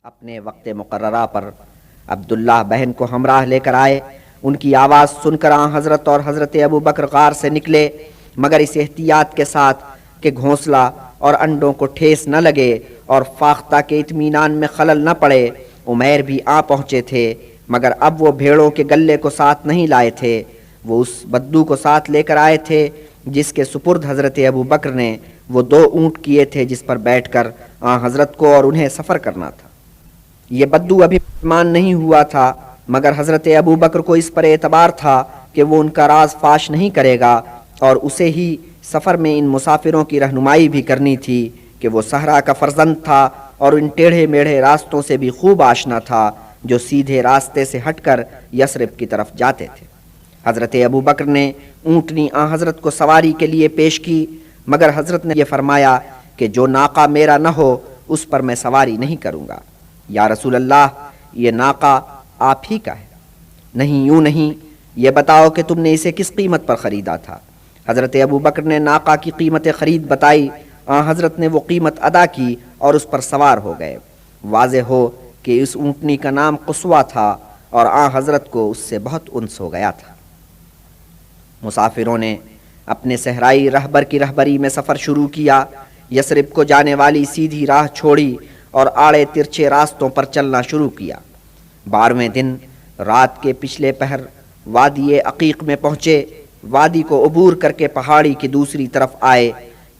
اپنے وقت مقررہ پر عبداللہ بہن کو ہمراہ لے کر آئے۔ ان کی آواز سن کر آن حضرت اور حضرت ابو بکر غار سے نکلے، مگر اس احتیاط کے ساتھ کہ گھونسلہ اور انڈوں کو ٹھیس نہ لگے اور فاختہ کے اطمینان میں خلل نہ پڑے۔ عمیر بھی آ پہنچے تھے، مگر اب وہ بھیڑوں کے گلے کو ساتھ نہیں لائے تھے، وہ اس بدو کو ساتھ لے کر آئے تھے جس کے سپرد حضرت ابو بکر نے وہ 2 اونٹ کیے تھے جس پر بیٹھ کر آن حضرت کو اور انہیں سفر کرنا تھا۔ یہ بدو ابھی مسلمان نہیں ہوا تھا، مگر حضرت ابو بکر کو اس پر اعتبار تھا کہ وہ ان کا راز فاش نہیں کرے گا، اور اسے ہی سفر میں ان مسافروں کی رہنمائی بھی کرنی تھی کہ وہ صحرا کا فرزند تھا اور ان ٹیڑھے میڑھے راستوں سے بھی خوب آشنا تھا جو سیدھے راستے سے ہٹ کر یثرب کی طرف جاتے تھے۔ حضرت ابو بکر نے اونٹنی آن حضرت کو سواری کے لیے پیش کی، مگر حضرت نے یہ فرمایا کہ جو ناقہ میرا نہ ہو اس پر میں سواری نہیں کروں گا۔ یا رسول اللہ، یہ ناقہ آپ ہی کا ہے؟ نہیں، یوں نہیں، یہ بتاؤ کہ تم نے اسے کس قیمت پر خریدا تھا؟ حضرت ابو بکر نے ناقہ کی قیمت خرید بتائی، حضرت نے وہ قیمت ادا کی اور اس پر سوار ہو گئے۔ واضح ہو کہ اس اونٹنی کا نام قصوہ تھا اور حضرت کو اس سے بہت انس ہو گیا تھا۔ مسافروں نے اپنے صحرائی رہبر کی رہبری میں سفر شروع کیا، یثرب کو جانے والی سیدھی راہ چھوڑی اور آڑے ترچھے راستوں پر چلنا شروع کیا۔ 12ویں دن رات کے پچھلے پہر وادی عقیق میں پہنچے۔ وادی کو عبور کر کے پہاڑی کی دوسری طرف آئے۔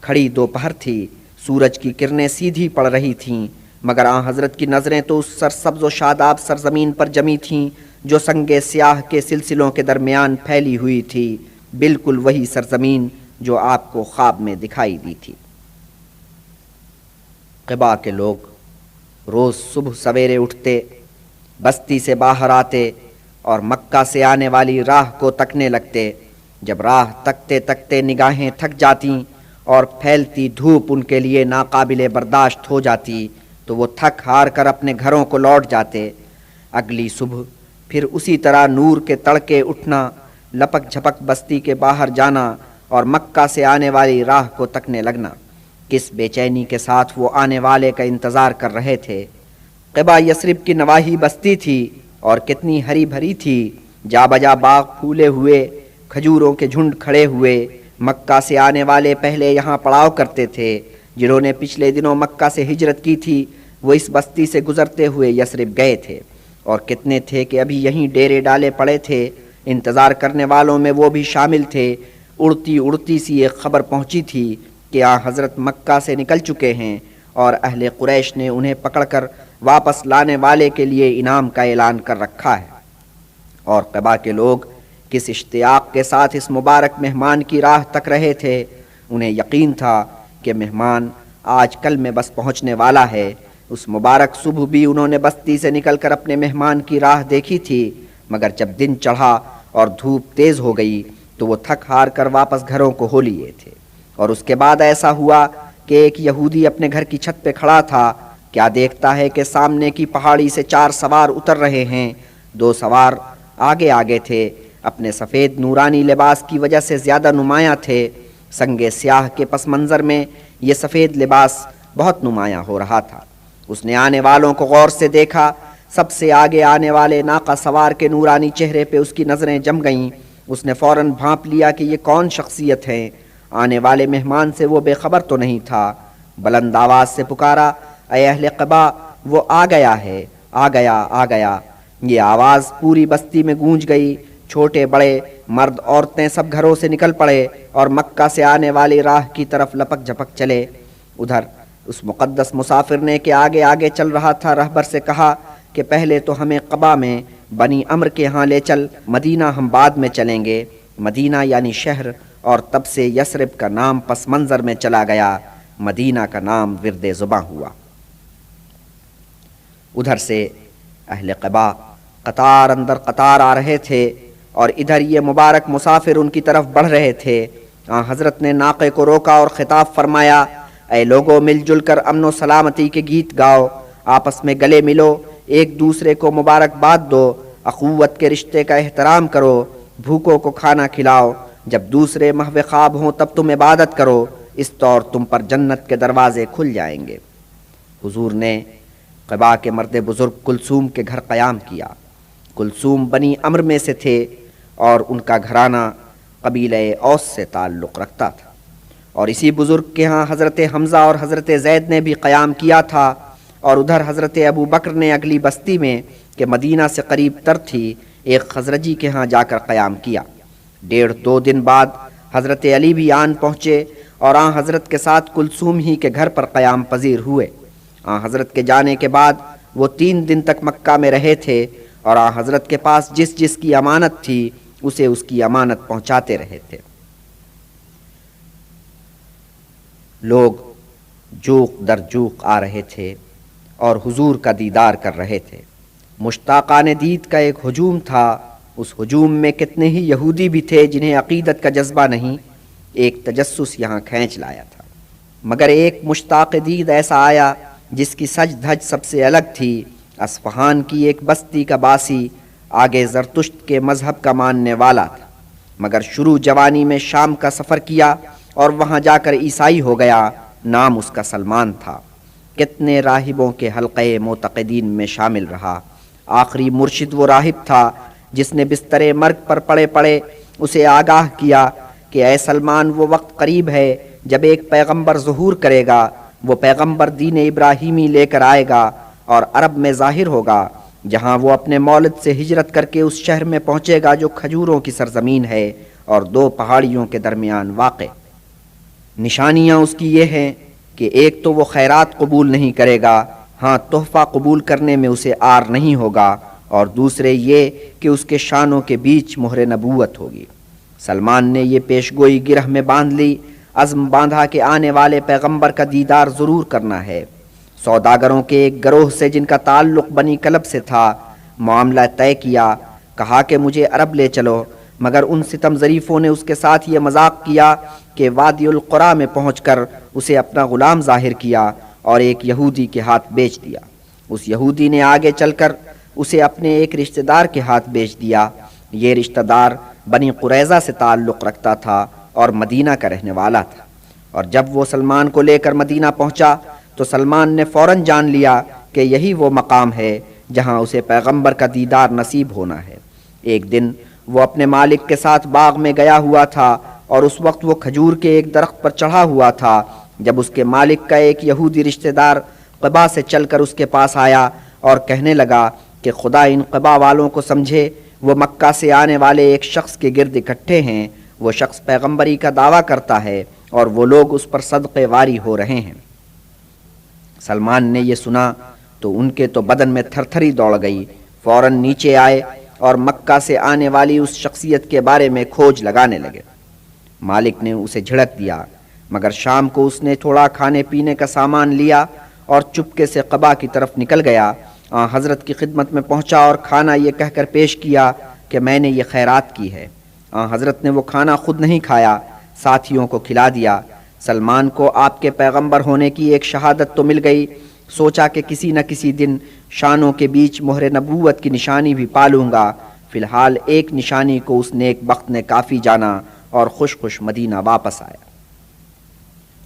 کھڑی دوپہر تھی، سورج کی کرنیں سیدھی پڑ رہی تھیں، مگر حضرت کی نظریں تو اس سرسبز و شاداب سرزمین پر جمی تھیں جو سنگ سیاہ کے سلسلوں کے درمیان پھیلی ہوئی تھی، بالکل وہی سرزمین جو آپ کو خواب میں دکھائی دی تھی۔ قبا کے لوگ روز صبح سویرے اٹھتے، بستی سے باہر آتے اور مکہ سے آنے والی راہ کو تکنے لگتے۔ جب راہ تکتے تکتے نگاہیں تھک جاتیں اور پھیلتی دھوپ ان کے لیے ناقابل برداشت ہو جاتی تو وہ تھک ہار کر اپنے گھروں کو لوٹ جاتے۔ اگلی صبح پھر اسی طرح نور کے تڑکے اٹھنا، لپک جھپک بستی کے باہر جانا اور مکہ سے آنے والی راہ کو تکنے لگنا۔ کس بے چینی کے ساتھ وہ آنے والے کا انتظار کر رہے تھے۔ قبا یثرب کی نواحی بستی تھی اور کتنی ہری بھری تھی، جا بجا باغ پھولے ہوئے، کھجوروں کے جھنڈ کھڑے ہوئے۔ مکہ سے آنے والے پہلے یہاں پڑاؤ کرتے تھے۔ جنہوں نے پچھلے دنوں مکہ سے ہجرت کی تھی وہ اس بستی سے گزرتے ہوئے یثرب گئے تھے، اور کتنے تھے کہ ابھی یہیں ڈیرے ڈالے پڑے تھے۔ انتظار کرنے والوں میں وہ بھی شامل تھے۔ اڑتی اڑتی سی ایک خبر پہنچی تھی کہ حضرت مکہ سے نکل چکے ہیں اور اہل قریش نے انہیں پکڑ کر واپس لانے والے کے لیے انعام کا اعلان کر رکھا ہے۔ اور قبا کے لوگ کس اشتیاق کے ساتھ اس مبارک مہمان کی راہ تک رہے تھے۔ انہیں یقین تھا کہ مہمان آج کل میں بس پہنچنے والا ہے۔ اس مبارک صبح بھی انہوں نے بستی سے نکل کر اپنے مہمان کی راہ دیکھی تھی، مگر جب دن چڑھا اور دھوپ تیز ہو گئی تو وہ تھک ہار کر واپس گھروں کو ہو لیے تھے۔ اور اس کے بعد ایسا ہوا کہ ایک یہودی اپنے گھر کی چھت پہ کھڑا تھا، کیا دیکھتا ہے کہ سامنے کی پہاڑی سے 4 سوار اتر رہے ہیں۔ 2 سوار آگے آگے تھے، اپنے سفید نورانی لباس کی وجہ سے زیادہ نمایاں تھے۔ سنگ سیاہ کے پس منظر میں یہ سفید لباس بہت نمایاں ہو رہا تھا۔ اس نے آنے والوں کو غور سے دیکھا۔ سب سے آگے آنے والے ناقہ سوار کے نورانی چہرے پہ اس کی نظریں جم گئیں۔ اس نے فوراً بھانپ لیا کہ یہ کون شخصیت ہے۔ آنے والے مہمان سے وہ بے خبر تو نہیں تھا۔ بلند آواز سے پکارا، اے اہل قبا، وہ آ گیا ہے، آ گیا، آ گیا۔ یہ آواز پوری بستی میں گونج گئی۔ چھوٹے بڑے، مرد عورتیں سب گھروں سے نکل پڑے اور مکہ سے آنے والی راہ کی طرف لپک جھپک چلے۔ ادھر اس مقدس مسافر نے کہ آگے آگے چل رہا تھا، رہبر سے کہا کہ پہلے تو ہمیں قبا میں بنی عمر کے ہاں لے چل، مدینہ ہم بعد میں چلیں گے۔ مدینہ یعنی شہر، اور تب سے یثرب کا نام پس منظر میں چلا گیا، مدینہ کا نام ورد زباں ہوا۔ ادھر سے اہل قبا قطار اندر قطار آ رہے تھے اور ادھر یہ مبارک مسافر ان کی طرف بڑھ رہے تھے۔ حضرت نے ناقے کو روکا اور خطاب فرمایا، اے لوگو، مل جل کر امن و سلامتی کے گیت گاؤ، آپس میں گلے ملو، ایک دوسرے کو مبارکباد دو، اخوت کے رشتے کا احترام کرو، بھوکوں کو کھانا کھلاؤ، جب دوسرے محو خواب ہوں تب تم عبادت کرو، اس طور تم پر جنت کے دروازے کھل جائیں گے۔ حضور نے قبا کے مرد بزرگ کلثوم کے گھر قیام کیا۔ کلثوم بنی عمر میں سے تھے اور ان کا گھرانہ قبیلہ اوس سے تعلق رکھتا تھا، اور اسی بزرگ کے ہاں حضرت حمزہ اور حضرت زید نے بھی قیام کیا تھا، اور ادھر حضرت ابو بکر نے اگلی بستی میں کہ مدینہ سے قریب تر تھی ایک خزرجی کے ہاں جا کر قیام کیا۔ 1.5-2 دن بعد حضرت علی بھی آن پہنچے اور آن حضرت کے ساتھ کلثوم ہی کے گھر پر قیام پذیر ہوئے۔ آن حضرت کے جانے کے بعد وہ 3 دن تک مکہ میں رہے تھے، اور آن حضرت کے پاس جس جس کی امانت تھی اسے اس کی امانت پہنچاتے رہے تھے۔ لوگ جوق در جوق آ رہے تھے اور حضور کا دیدار کر رہے تھے۔ مشتاقان دید کا ایک ہجوم تھا، اس ہجوم میں کتنے ہی یہودی بھی تھے جنہیں عقیدت کا جذبہ نہیں، ایک تجسس یہاں کھینچ لایا تھا۔ مگر ایک مشتاق دید ایسا آیا جس کی سج دھج سب سے الگ تھی۔ اصفہان کی ایک بستی کا باسی، آگے زرتشت کے مذہب کا ماننے والا تھا، مگر شروع جوانی میں شام کا سفر کیا اور وہاں جا کر عیسائی ہو گیا۔ نام اس کا سلمان تھا۔ کتنے راہبوں کے حلقے معتقدین میں شامل رہا۔ آخری مرشد وہ راہب تھا جس نے بستر مرگ پر پڑے پڑے اسے آگاہ کیا کہ اے سلمان، وہ وقت قریب ہے جب ایک پیغمبر ظہور کرے گا۔ وہ پیغمبر دین ابراہیمی لے کر آئے گا اور عرب میں ظاہر ہوگا، جہاں وہ اپنے مولد سے ہجرت کر کے اس شہر میں پہنچے گا جو کھجوروں کی سرزمین ہے اور 2 پہاڑیوں کے درمیان واقع۔ نشانیاں اس کی یہ ہیں کہ ایک تو وہ خیرات قبول نہیں کرے گا، ہاں تحفہ قبول کرنے میں اسے آر نہیں ہوگا، اور دوسرے یہ کہ اس کے شانوں کے بیچ مہر نبوت ہوگی۔ سلمان نے یہ پیشگوئی گرہ میں باندھ لی، عزم باندھا کہ آنے والے پیغمبر کا دیدار ضرور کرنا ہے۔ سوداگروں کے ایک گروہ سے جن کا تعلق بنی کلب سے تھا معاملہ طے کیا، کہا کہ مجھے عرب لے چلو، مگر ان ستم ظریفوں نے اس کے ساتھ یہ مذاق کیا کہ وادی القرا میں پہنچ کر اسے اپنا غلام ظاہر کیا اور ایک یہودی کے ہاتھ بیچ دیا۔ اس یہودی نے آگے چل کر اسے اپنے ایک رشتہ دار کے ہاتھ بیچ دیا۔ یہ رشتہ دار بنی قریظہ سے تعلق رکھتا تھا اور مدینہ کا رہنے والا تھا، اور جب وہ سلمان کو لے کر مدینہ پہنچا تو سلمان نے فوراً جان لیا کہ یہی وہ مقام ہے جہاں اسے پیغمبر کا دیدار نصیب ہونا ہے۔ ایک دن وہ اپنے مالک کے ساتھ باغ میں گیا ہوا تھا اور اس وقت وہ کھجور کے ایک درخت پر چڑھا ہوا تھا، جب اس کے مالک کا ایک یہودی رشتہ دار قبا سے چل کر اس کے پاس آیا اور کہنے لگا کہ خدا ان قبا والوں کو سمجھے، وہ مکہ سے آنے والے ایک شخص کے گرد اکٹھے ہیں، وہ شخص پیغمبری کا دعویٰ کرتا ہے اور وہ لوگ اس پر صدقے واری ہو رہے ہیں۔ سلمان نے یہ سنا تو ان کے تو بدن میں تھر تھری دوڑ گئی، فوراً نیچے آئے اور مکہ سے آنے والی اس شخصیت کے بارے میں کھوج لگانے لگے۔ مالک نے اسے جھڑک دیا، مگر شام کو اس نے تھوڑا کھانے پینے کا سامان لیا اور چپکے سے قبا کی طرف نکل گیا۔ حضرت کی خدمت میں پہنچا اور کھانا یہ کہہ کر پیش کیا کہ میں نے یہ خیرات کی ہے۔ حضرت نے وہ کھانا خود نہیں کھایا، ساتھیوں کو کھلا دیا۔ سلمان کو آپ کے پیغمبر ہونے کی ایک شہادت تو مل گئی، سوچا کہ کسی نہ کسی دن شانوں کے بیچ مہر نبوت کی نشانی بھی پالوں گا۔ فی الحال ایک نشانی کو اس نیک بخت نے کافی جانا اور خوش خوش مدینہ واپس آیا۔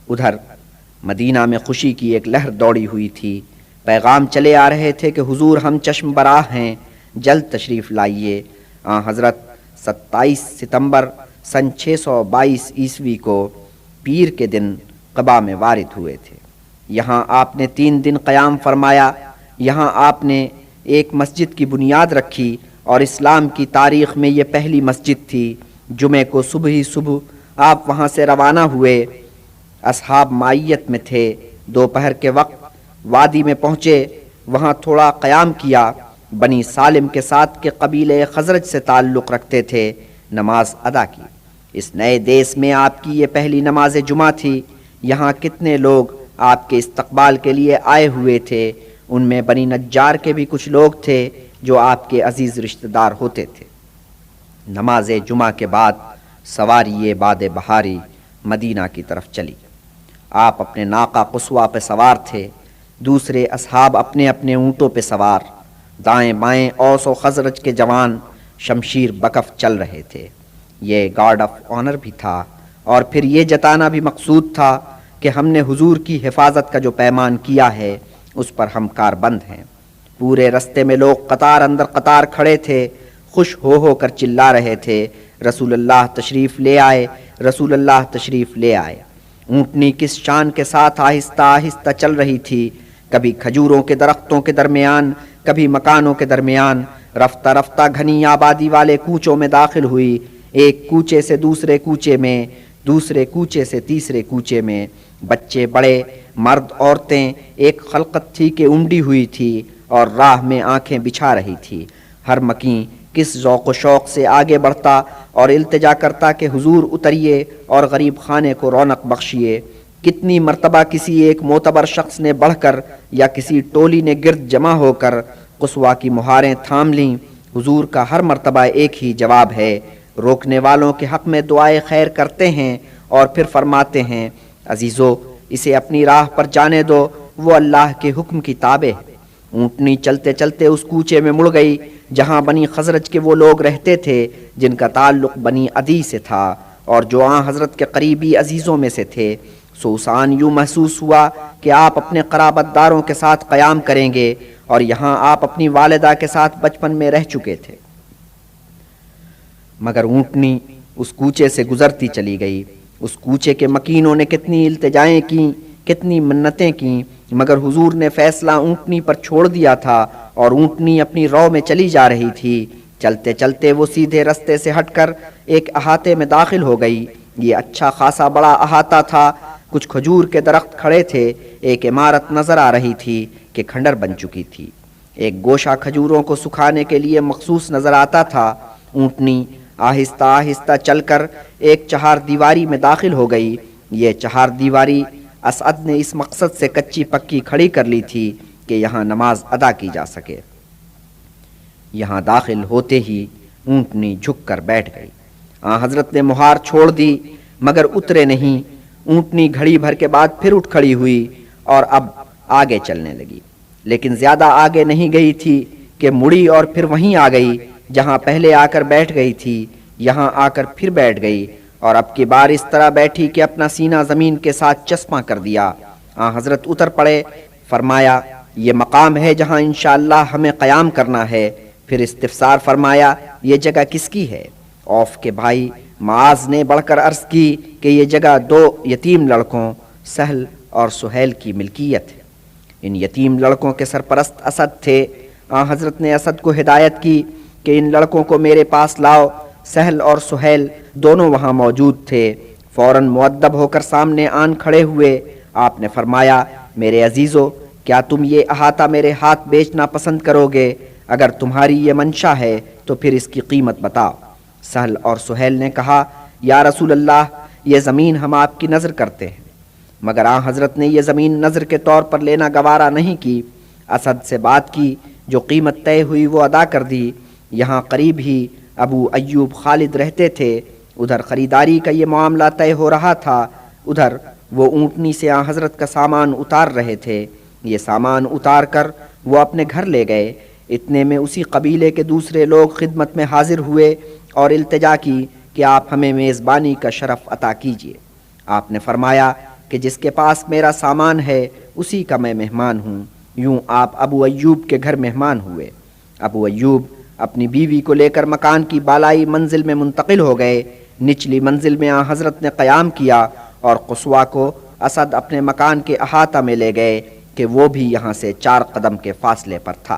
ادھر مدینہ میں خوشی کی ایک لہر دوڑی ہوئی تھی، پیغام چلے آ رہے تھے کہ حضور ہم چشم براہ ہیں، جلد تشریف لائیے۔ حضرت 27 ستمبر سن 622 عیسوی کو پیر کے دن قبا میں وارد ہوئے تھے۔ یہاں آپ نے 3 دن قیام فرمایا۔ یہاں آپ نے ایک مسجد کی بنیاد رکھی اور اسلام کی تاریخ میں یہ پہلی مسجد تھی۔ جمعے کو صبح ہی صبح آپ وہاں سے روانہ ہوئے، اصحاب معیت میں تھے۔ دوپہر کے وقت وادی میں پہنچے، وہاں تھوڑا قیام کیا۔ بنی سالم کے ساتھ کے قبیلے خزرج سے تعلق رکھتے تھے، نماز ادا کی۔ اس نئے دیس میں آپ کی یہ پہلی نماز جمعہ تھی۔ یہاں کتنے لوگ آپ کے استقبال کے لیے آئے ہوئے تھے، ان میں بنی نجار کے بھی کچھ لوگ تھے جو آپ کے عزیز رشتہ دار ہوتے تھے۔ نماز جمعہ کے بعد سواری باد بہاری مدینہ کی طرف چلی۔ آپ اپنے ناقہ قصوہ پہ سوار تھے، دوسرے اصحاب اپنے اپنے اونٹوں پہ سوار۔ دائیں بائیں اوس و خزرج کے جوان شمشیر بکف چل رہے تھے۔ یہ گارڈ آف آنر بھی تھا، اور پھر یہ جتانا بھی مقصود تھا کہ ہم نے حضور کی حفاظت کا جو پیمان کیا ہے اس پر ہم کاربند ہیں۔ پورے رستے میں لوگ قطار اندر قطار کھڑے تھے، خوش ہو کر چلا رہے تھے، رسول اللہ تشریف لے آئے، رسول اللہ تشریف لے آئے۔ اونٹنی کس شان کے ساتھ آہستہ آہستہ چل رہی تھی، کبھی کھجوروں کے درختوں کے درمیان، کبھی مکانوں کے درمیان، رفتہ رفتہ گھنی آبادی والے کوچوں میں داخل ہوئی، ایک کوچے سے دوسرے کوچے میں، دوسرے کوچے سے تیسرے کوچے میں۔ بچے بڑے، مرد عورتیں، ایک خلقت تھی کہ امڈی ہوئی تھی اور راہ میں آنکھیں بچھا رہی تھی۔ ہر مکین کس ذوق و شوق سے آگے بڑھتا اور التجا کرتا کہ حضور اتریے اور غریب خانے کو رونق بخشیے۔ کتنی مرتبہ کسی ایک معتبر شخص نے بڑھ کر یا کسی ٹولی نے گرد جمع ہو کر قصویٰ کی مہاریں تھام لیں۔ حضور کا ہر مرتبہ ایک ہی جواب ہے، روکنے والوں کے حق میں دعائے خیر کرتے ہیں اور پھر فرماتے ہیں، عزیزو اسے اپنی راہ پر جانے دو، وہ اللہ کے حکم کی تابع ہے۔ اونٹنی چلتے چلتے اس کوچے میں مڑ گئی جہاں بنی خزرج کے وہ لوگ رہتے تھے جن کا تعلق بنی عدی سے تھا اور جو آن حضرت کے قریبی عزیزوں میں سے تھے۔ سو اس آن یوں محسوس ہوا کہ آپ اپنے قرابت داروں کے ساتھ قیام کریں گے، اور یہاں آپ اپنی والدہ کے ساتھ بچپن میں رہ چکے تھے۔ مگر اونٹنی اس کوچے سے گزرتی چلی گئی۔ اس کوچے کے مکینوں نے کتنی التجائیں کیں، کتنی منتیں کیں، مگر حضور نے فیصلہ اونٹنی پر چھوڑ دیا تھا اور اونٹنی اپنی رو میں چلی جا رہی تھی۔ چلتے چلتے وہ سیدھے رستے سے ہٹ کر ایک احاطے میں داخل ہو گئی۔ یہ اچھا خاصا بڑا احاطہ تھا، کچھ کھجور کے درخت کھڑے تھے، ایک عمارت نظر آ رہی تھی کہ کھنڈر بن چکی تھی، ایک گوشہ کھجوروں کو سکھانے کے لیے مخصوص نظر آتا تھا۔ اونٹنی آہستہ آہستہ چل کر ایک چہار دیواری میں داخل ہو گئی۔ یہ چہار دیواری اسعد نے اس مقصد سے کچی پکی کھڑی کر لی تھی کہ یہاں نماز ادا کی جا سکے۔ یہاں داخل ہوتے ہی اونٹنی جھک کر بیٹھ گئی۔ حضرت نے مہار چھوڑ دی مگر اترے نہیں۔ اونٹنی گھڑی بھر کے بعد پھر اٹھ کھڑی ہوئی اور اب آگے چلنے لگی، لیکن زیادہ آگے نہیں گئی تھی کہ مڑی اور پھر وہیں آ گئی جہاں پہلے آ کر بیٹھ گئی تھی۔ یہاں آ کر پھر بیٹھ گئی اور اب کی بار اس طرح بیٹھی کہ اپنا سینہ زمین کے ساتھ چسپاں کر دیا۔ حضرت اتر پڑے، فرمایا یہ مقام ہے جہاں انشاءاللہ ہمیں قیام کرنا ہے۔ پھر استفسار فرمایا یہ جگہ کس کی ہے؟ اوف کے بھائی معاذ نے بڑھ کر عرض کی کہ یہ جگہ دو یتیم لڑکوں سہل اور سہیل کی ملکیت ہے۔ ان یتیم لڑکوں کے سرپرست اسد تھے۔ حضرت نے اسد کو ہدایت کی کہ ان لڑکوں کو میرے پاس لاؤ۔ سہل اور سہیل دونوں وہاں موجود تھے، فوراً مؤدب ہو کر سامنے آن کھڑے ہوئے۔ آپ نے فرمایا میرے عزیزو کیا تم یہ احاطہ میرے ہاتھ بیچنا پسند کرو گے؟ اگر تمہاری یہ منشا ہے تو پھر اس کی قیمت بتاؤ۔ سہل اور سہیل نے کہا یا رسول اللہ یہ زمین ہم آپ کی نظر کرتے ہیں، مگر حضرت نے یہ زمین نظر کے طور پر لینا گوارا نہیں کی۔ اسد سے بات کی، جو قیمت طے ہوئی وہ ادا کر دی۔ یہاں قریب ہی ابو ایوب خالد رہتے تھے، ادھر خریداری کا یہ معاملہ طے ہو رہا تھا، ادھر وہ اونٹنی سے حضرت کا سامان اتار رہے تھے۔ یہ سامان اتار کر وہ اپنے گھر لے گئے۔ اتنے میں اسی قبیلے کے دوسرے لوگ خدمت میں حاضر ہوئے اور التجا کی کہ آپ ہمیں میزبانی کا شرف عطا کیجیے۔ آپ نے فرمایا کہ جس کے پاس میرا سامان ہے اسی کا میں مہمان ہوں۔ یوں آپ ابو ایوب کے گھر مہمان ہوئے۔ ابو ایوب اپنی بیوی کو لے کر مکان کی بالائی منزل میں منتقل ہو گئے۔ نچلی منزل میں حضرت نے قیام کیا اور قصویٰ کو اسد اپنے مکان کے احاطہ میں لے گئے کہ وہ بھی یہاں سے 4 قدم کے فاصلے پر تھا۔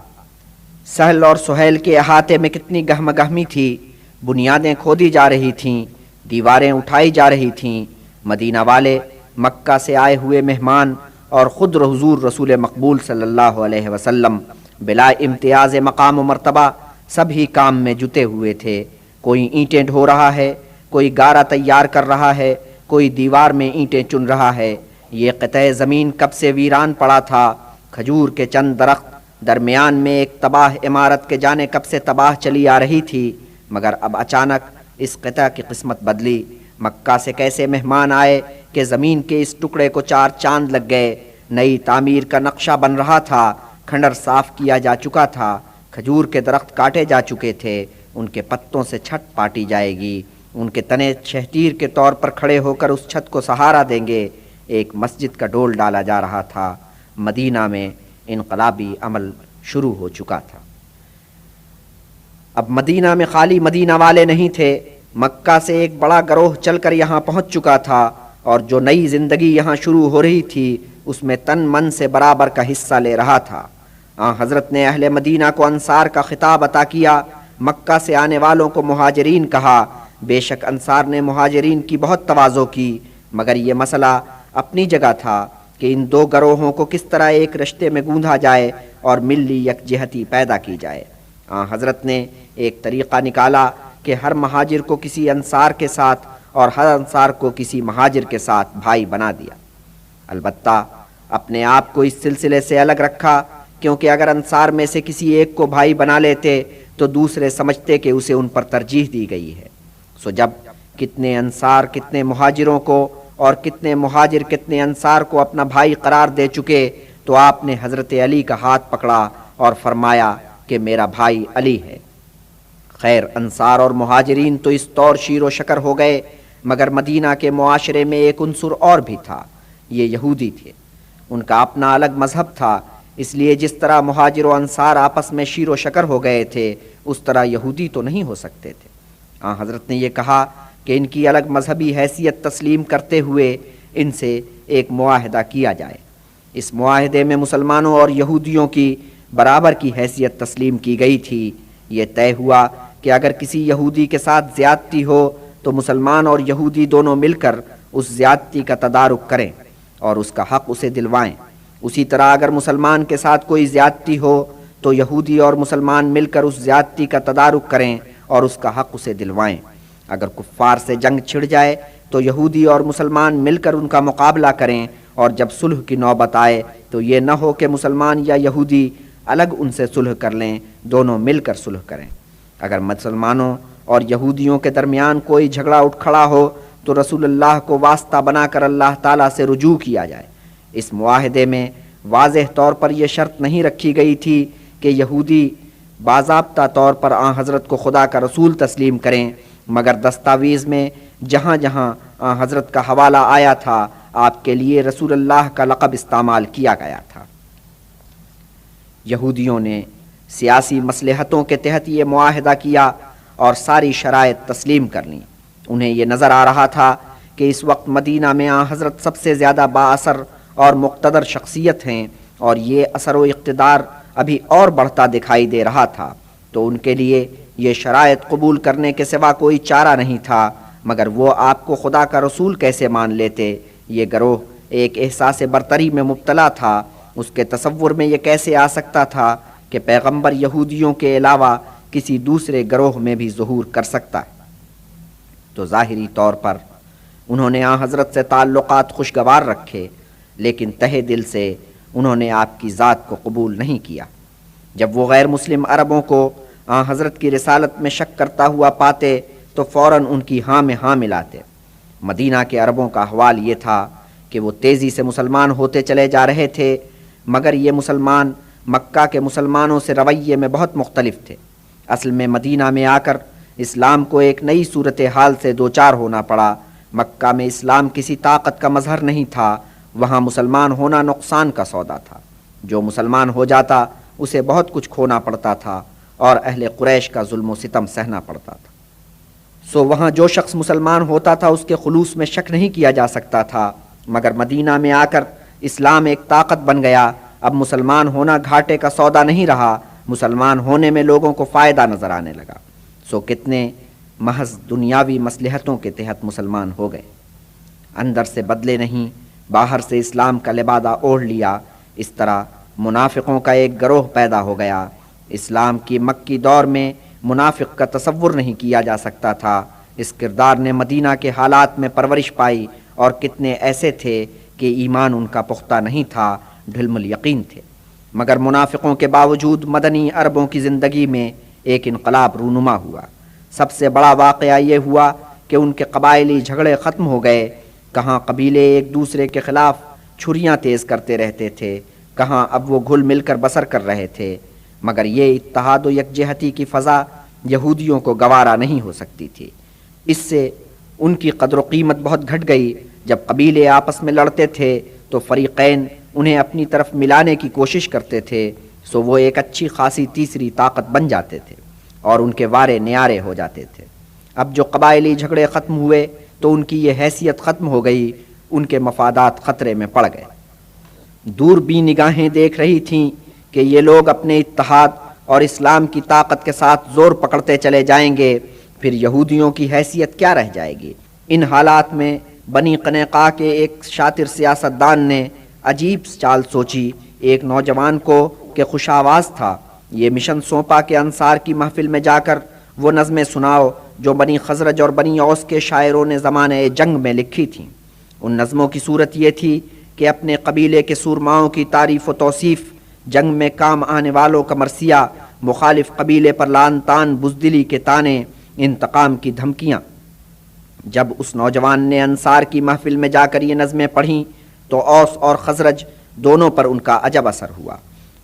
سہل اور سہیل کے احاطے میں کتنی گہم گہمی تھی، بنیادیں کھودی جا رہی تھیں، دیواریں اٹھائی جا رہی تھیں۔ مدینہ والے، مکہ سے آئے ہوئے مہمان اور خود حضور رسول مقبول صلی اللہ علیہ وسلم بلا امتیاز مقام و مرتبہ سب ہی کام میں جتے ہوئے تھے۔ کوئی اینٹیں ڈھو رہا ہے، کوئی گارا تیار کر رہا ہے، کوئی دیوار میں اینٹیں چن رہا ہے۔ یہ قطع زمین کب سے ویران پڑا تھا، کھجور کے چند درخت درمیان میں ایک تباہ عمارت کے جانے کب سے تباہ چلی آ رہی تھی، مگر اب اچانک اس قطع کی قسمت بدلی۔ مکہ سے کیسے مہمان آئے کہ زمین کے اس ٹکڑے کو 4 چاند لگ گئے۔ نئی تعمیر کا نقشہ بن رہا تھا، کھنڈر صاف کیا جا چکا تھا، کھجور کے درخت کاٹے جا چکے تھے، ان کے پتوں سے چھت پاٹی جائے گی، ان کے تنے شہتیر کے طور پر کھڑے ہو کر اس چھت کو سہارا دیں گے۔ ایک مسجد کا ڈول ڈالا جا رہا تھا۔ مدینہ میں انقلابی عمل شروع ہو چکا تھا۔ اب مدینہ میں خالی مدینہ والے نہیں تھے، مکہ سے ایک بڑا گروہ چل کر یہاں پہنچ چکا تھا، اور جو نئی زندگی یہاں شروع ہو رہی تھی اس میں تن من سے برابر کا حصہ لے رہا تھا۔ حضرت نے اہل مدینہ کو انصار کا خطاب عطا کیا، مکہ سے آنے والوں کو مہاجرین کہا۔ بے شک انصار نے مہاجرین کی بہت تواضع کی، مگر یہ مسئلہ اپنی جگہ تھا کہ ان دو گروہوں کو کس طرح ایک رشتے میں گوندھا جائے اور ملی یکجہتی پیدا کی جائے۔ حضرت نے ایک طریقہ نکالا کہ ہر مہاجر کو کسی انصار کے ساتھ اور ہر انصار کو کسی مہاجر کے ساتھ بھائی بنا دیا۔ البتہ اپنے آپ کو اس سلسلے سے الگ رکھا، کیونکہ اگر انصار میں سے کسی ایک کو بھائی بنا لیتے تو دوسرے سمجھتے کہ اسے ان پر ترجیح دی گئی ہے۔ سو جب کتنے انصار کتنے مہاجروں کو اور کتنے مہاجر کتنے انصار کو اپنا بھائی قرار دے چکے تو آپ نے حضرت علی کا ہاتھ پکڑا اور فرمایا کہ میرا بھائی علی ہے۔ خیر انصار اور مہاجرین تو اس طور شیر و شکر ہو گئے، مگر مدینہ کے معاشرے میں ایک عنصر اور بھی تھا، یہ یہودی تھے۔ ان کا اپنا الگ مذہب تھا، اس لیے جس طرح مہاجر و انصار آپس میں شیر و شکر ہو گئے تھے اس طرح یہودی تو نہیں ہو سکتے تھے۔ حضرت نے یہ کہا کہ ان کی الگ مذہبی حیثیت تسلیم کرتے ہوئے ان سے ایک معاہدہ کیا جائے۔ اس معاہدے میں مسلمانوں اور یہودیوں کی برابر کی حیثیت تسلیم کی گئی تھی۔ یہ طے ہوا کہ اگر کسی یہودی کے ساتھ زیادتی ہو تو مسلمان اور یہودی دونوں مل کر اس زیادتی کا تدارک کریں اور اس کا حق اسے دلوائیں۔ اسی طرح اگر مسلمان کے ساتھ کوئی زیادتی ہو تو یہودی اور مسلمان مل کر اس زیادتی کا تدارک کریں اور اس کا حق اسے دلوائیں۔ اگر کفار سے جنگ چھڑ جائے تو یہودی اور مسلمان مل کر ان کا مقابلہ کریں، اور جب صلح کی نوبت آئے تو یہ نہ ہو کہ مسلمان یا یہودی الگ ان سے صلح کر لیں، دونوں مل کر صلح کریں۔ اگر مسلمانوں اور یہودیوں کے درمیان کوئی جھگڑا اٹھ کھڑا ہو تو رسول اللہ کو واسطہ بنا کر اللہ تعالیٰ سے رجوع کیا جائے۔ اس معاہدے میں واضح طور پر یہ شرط نہیں رکھی گئی تھی کہ یہودی باضابطہ طور پر حضرت کو خدا کا رسول تسلیم کریں، مگر دستاویز میں جہاں جہاں حضرت کا حوالہ آیا تھا آپ کے لیے رسول اللہ کا لقب استعمال کیا گیا تھا۔ یہودیوں نے سیاسی مصلحتوں کے تحت یہ معاہدہ کیا اور ساری شرائط تسلیم کر لیں۔ انہیں یہ نظر آ رہا تھا کہ اس وقت مدینہ میں حضرت سب سے زیادہ با اثر اور مقتدر شخصیت ہیں، اور یہ اثر و اقتدار ابھی اور بڑھتا دکھائی دے رہا تھا، تو ان کے لیے یہ شرائط قبول کرنے کے سوا کوئی چارہ نہیں تھا۔ مگر وہ آپ کو خدا کا رسول کیسے مان لیتے؟ یہ گروہ ایک احساس برتری میں مبتلا تھا، اس کے تصور میں یہ کیسے آ سکتا تھا کہ پیغمبر یہودیوں کے علاوہ کسی دوسرے گروہ میں بھی ظہور کر سکتا ہے؟ تو ظاہری طور پر انہوں نے حضرت سے تعلقات خوشگوار رکھے، لیکن تہہ دل سے انہوں نے آپ کی ذات کو قبول نہیں کیا۔ جب وہ غیر مسلم عربوں کو حضرت کی رسالت میں شک کرتا ہوا پاتے تو فوراً ان کی ہاں میں ہاں ملاتے۔ مدینہ کے عربوں کا حوال یہ تھا کہ وہ تیزی سے مسلمان ہوتے چلے جا رہے تھے، مگر یہ مسلمان مکہ کے مسلمانوں سے رویے میں بہت مختلف تھے۔ اصل میں مدینہ میں آ کر اسلام کو ایک نئی صورتحال سے دوچار ہونا پڑا۔ مکہ میں اسلام کسی طاقت کا مظہر نہیں تھا، وہاں مسلمان ہونا نقصان کا سودا تھا۔ جو مسلمان ہو جاتا اسے بہت کچھ کھونا پڑتا تھا اور اہل قریش کا ظلم و ستم سہنا پڑتا تھا۔ سو وہاں جو شخص مسلمان ہوتا تھا اس کے خلوص میں شک نہیں کیا جا سکتا تھا، مگر مدینہ میں آ کر اسلام ایک طاقت بن گیا۔ اب مسلمان ہونا گھاٹے کا سودا نہیں رہا، مسلمان ہونے میں لوگوں کو فائدہ نظر آنے لگا۔ سو کتنے محض دنیاوی مصلحتوں کے تحت مسلمان ہو گئے، اندر سے بدلے نہیں، باہر سے اسلام کا لبادہ اوڑھ لیا۔ اس طرح منافقوں کا ایک گروہ پیدا ہو گیا۔ اسلام کی مکی دور میں منافق کا تصور نہیں کیا جا سکتا تھا۔ اس کردار نے مدینہ کے حالات میں پرورش پائی، اور کتنے ایسے تھے کہ ایمان ان کا پختہ نہیں تھا، ڈھلم الیقین تھے، مگر منافقوں کے باوجود مدنی عربوں کی زندگی میں ایک انقلاب رونما ہوا۔ سب سے بڑا واقعہ یہ ہوا کہ ان کے قبائلی جھگڑے ختم ہو گئے۔ کہاں قبیلے ایک دوسرے کے خلاف چھریاں تیز کرتے رہتے تھے، کہاں اب وہ گھل مل کر بسر کر رہے تھے، مگر یہ اتحاد و یکجہتی کی فضا یہودیوں کو گوارا نہیں ہو سکتی تھی۔ اس سے ان کی قدر و قیمت بہت گھٹ گئی۔ جب قبیلے آپس میں لڑتے تھے تو فریقین انہیں اپنی طرف ملانے کی کوشش کرتے تھے سو وہ ایک اچھی خاصی تیسری طاقت بن جاتے تھے اور ان کے وارے نیارے ہو جاتے تھے۔ اب جو قبائلی جھگڑے ختم ہوئے تو ان کی یہ حیثیت ختم ہو گئی، ان کے مفادات خطرے میں پڑ گئے۔ دور بھی نگاہیں دیکھ رہی تھیں کہ یہ لوگ اپنے اتحاد اور اسلام کی طاقت کے ساتھ زور پکڑتے چلے جائیں گے، پھر یہودیوں کی حیثیت کیا رہ جائے گی۔ ان حالات میں بنی قنیقاع کے ایک شاطر سیاستدان نے عجیب چال سوچی۔ ایک نوجوان کو کہ خوش آواز تھا، یہ مشن سونپا کہ انصار کی محفل میں جا کر وہ نظمیں سناؤ جو بنی خزرج اور بنی اوس کے شاعروں نے زمانے جنگ میں لکھی تھیں۔ ان نظموں کی صورت یہ تھی کہ اپنے قبیلے کے سورماؤں کی تعریف و توصیف، جنگ میں کام آنے والوں کا مرثیہ، مخالف قبیلے پر لعن طعن، بزدلی کے طعنے، انتقام کی دھمکیاں۔ جب اس نوجوان نے انصار کی محفل میں جا کر یہ نظمیں پڑھیں تو اوس اور خزرج دونوں پر ان کا عجب اثر ہوا۔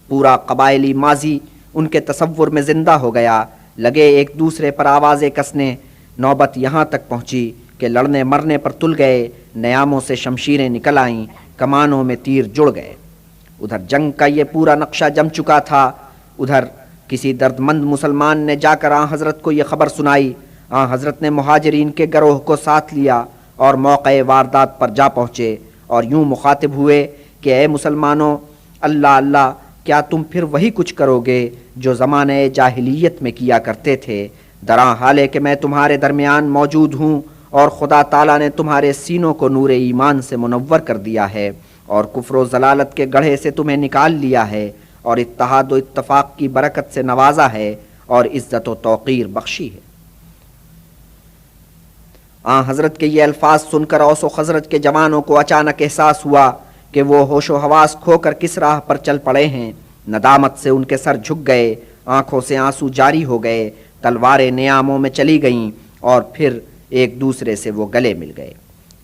پورا قبائلی ماضی ان کے تصور میں زندہ ہو گیا، لگے ایک دوسرے پر آوازیں کسنے۔ نوبت یہاں تک پہنچی کہ لڑنے مرنے پر تل گئے، نیاموں سے شمشیریں نکل آئیں، کمانوں میں تیر جڑ گئے۔ ادھر جنگ کا یہ پورا نقشہ جم چکا تھا، ادھر کسی درد مند مسلمان نے جا کر آن حضرت کو یہ خبر سنائی۔ آن حضرت نے مہاجرین کے گروہ کو ساتھ لیا اور موقع واردات پر جا پہنچے اور یوں مخاطب ہوئے کہ اے مسلمانوں، اللہ اللہ، کیا تم پھر وہی کچھ کرو گے جو زمانہ جاہلیت میں کیا کرتے تھے؟ دراں حالے کہ میں تمہارے درمیان موجود ہوں اور خدا تعالیٰ نے تمہارے سینوں کو نور ایمان سے منور کر دیا ہے اور کفر و ضلالت کے گڑھے سے تمہیں نکال لیا ہے اور اتحاد و اتفاق کی برکت سے نوازا ہے اور عزت و توقیر بخشی ہے۔ حضرت کے یہ الفاظ سن کر اوس و خزرج کے جوانوں کو اچانک احساس ہوا کہ وہ ہوش و حواس کھو کر کس راہ پر چل پڑے ہیں۔ ندامت سے ان کے سر جھک گئے، آنکھوں سے آنسو جاری ہو گئے، تلواریں نیاموں میں چلی گئیں اور پھر ایک دوسرے سے وہ گلے مل گئے۔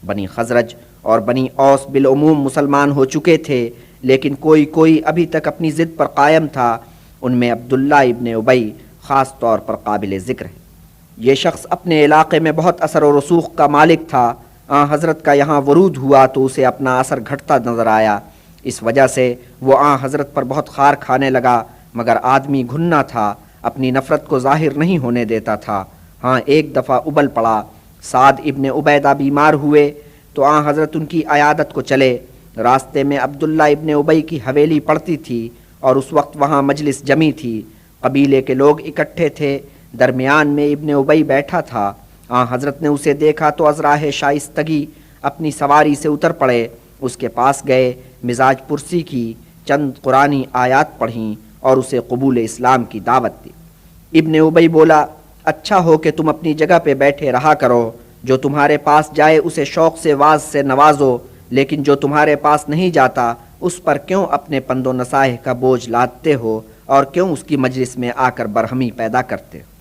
بنی خزرج اور بنی اوس بالعموم مسلمان ہو چکے تھے، لیکن کوئی ابھی تک اپنی ضد پر قائم تھا۔ ان میں عبداللہ ابن ابی خاص طور پر قابل ذکر ہے۔ یہ شخص اپنے علاقے میں بہت اثر و رسوخ کا مالک تھا۔ حضرت کا یہاں ورود ہوا تو اسے اپنا اثر گھٹتا نظر آیا، اس وجہ سے وہ حضرت پر بہت خار کھانے لگا، مگر آدمی گھننا تھا، اپنی نفرت کو ظاہر نہیں ہونے دیتا تھا۔ ایک دفعہ ابل پڑا، سعد ابن عبیدہ بیمار ہوئے تو حضرت ان کی عیادت کو چلے۔ راستے میں عبداللہ ابن ابی کی حویلی پڑتی تھی اور اس وقت وہاں مجلس جمی تھی، قبیلے کے لوگ اکٹھے تھے، درمیان میں ابن ابی بیٹھا تھا۔ حضرت نے اسے دیکھا تو ازراہ شائستگی اپنی سواری سے اتر پڑے، اس کے پاس گئے، مزاج پرسی کی، چند قرآنی آیات پڑھیں اور اسے قبول اسلام کی دعوت دی۔ ابن ابی بولا، اچھا ہو کہ تم اپنی جگہ پہ بیٹھے رہا کرو، جو تمہارے پاس جائے اسے شوق سے واز سے نوازو، لیکن جو تمہارے پاس نہیں جاتا اس پر کیوں اپنے پند و نصائح کا بوجھ لادتے ہو اور کیوں اس کی مجلس میں آ کر برہمی پیدا کرتے ہو؟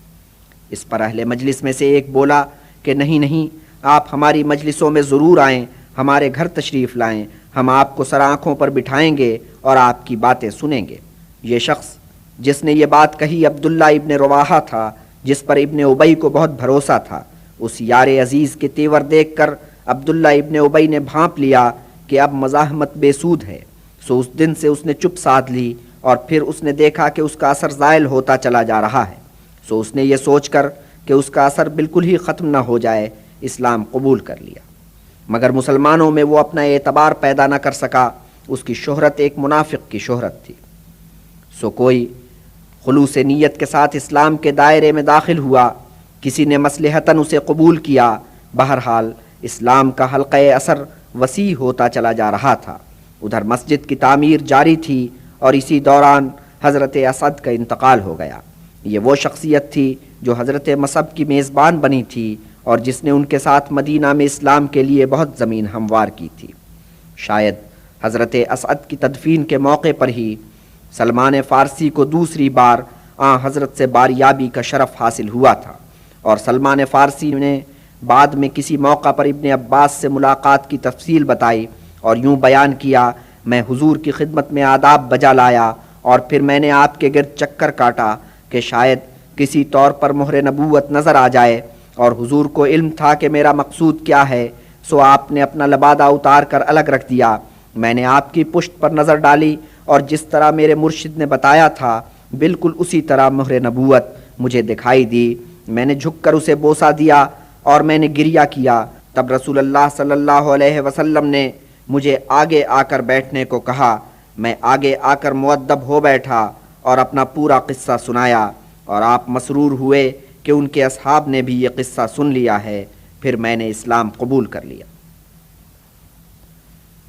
اس پر اہل مجلس میں سے ایک بولا کہ نہیں، آپ ہماری مجلسوں میں ضرور آئیں، ہمارے گھر تشریف لائیں، ہم آپ کو سر آنکھوں پر بٹھائیں گے اور آپ کی باتیں سنیں گے۔ یہ شخص جس نے یہ بات کہی عبداللہ ابن رواحہ تھا، جس پر ابن ابی کو بہت بھروسہ تھا۔ اس یار عزیز کے تیور دیکھ کر عبداللہ ابن ابی نے بھانپ لیا کہ اب مزاحمت بے سود ہے، سو اس دن سے اس نے چپ سادھ لی اور پھر اس نے دیکھا کہ اس کا اثر زائل ہوتا چلا جا رہا ہے، سو اس نے یہ سوچ کر کہ اس کا اثر بالکل ہی ختم نہ ہو جائے اسلام قبول کر لیا، مگر مسلمانوں میں وہ اپنا اعتبار پیدا نہ کر سکا۔ اس کی شہرت ایک منافق کی شہرت تھی، سو کوئی خلوص نیت کے ساتھ اسلام کے دائرے میں داخل ہوا، کسی نے مصلحتاً اسے قبول کیا۔ بہرحال اسلام کا حلقہ اثر وسیع ہوتا چلا جا رہا تھا۔ ادھر مسجد کی تعمیر جاری تھی اور اسی دوران حضرت اسد کا انتقال ہو گیا۔ یہ وہ شخصیت تھی جو حضرت مصعب کی میزبان بنی تھی اور جس نے ان کے ساتھ مدینہ میں اسلام کے لیے بہت زمین ہموار کی تھی۔ شاید حضرت اسد کی تدفین کے موقع پر ہی سلمان فارسی کو دوسری بار حضرت سے باریابی کا شرف حاصل ہوا تھا، اور سلمان فارسی نے بعد میں کسی موقع پر ابن عباس سے ملاقات کی تفصیل بتائی اور یوں بیان کیا، میں حضور کی خدمت میں آداب بجا لایا اور پھر میں نے آپ کے گرد چکر کاٹا کہ شاید کسی طور پر مہر نبوت نظر آ جائے، اور حضور کو علم تھا کہ میرا مقصود کیا ہے، سو آپ نے اپنا لبادہ اتار کر الگ رکھ دیا۔ میں نے آپ کی پشت پر نظر ڈالی اور جس طرح میرے مرشد نے بتایا تھا بالکل اسی طرح مہر نبوت مجھے دکھائی دی۔ میں نے جھک کر اسے بوسہ دیا اور میں نے گریہ کیا۔ تب رسول اللہ صلی اللہ علیہ وسلم نے مجھے آگے آ کر بیٹھنے کو کہا۔ میں آگے آ کر مؤدب ہو بیٹھا اور اپنا پورا قصہ سنایا، اور آپ مسرور ہوئے کہ ان کے اصحاب نے بھی یہ قصہ سن لیا ہے۔ پھر میں نے اسلام قبول کر لیا۔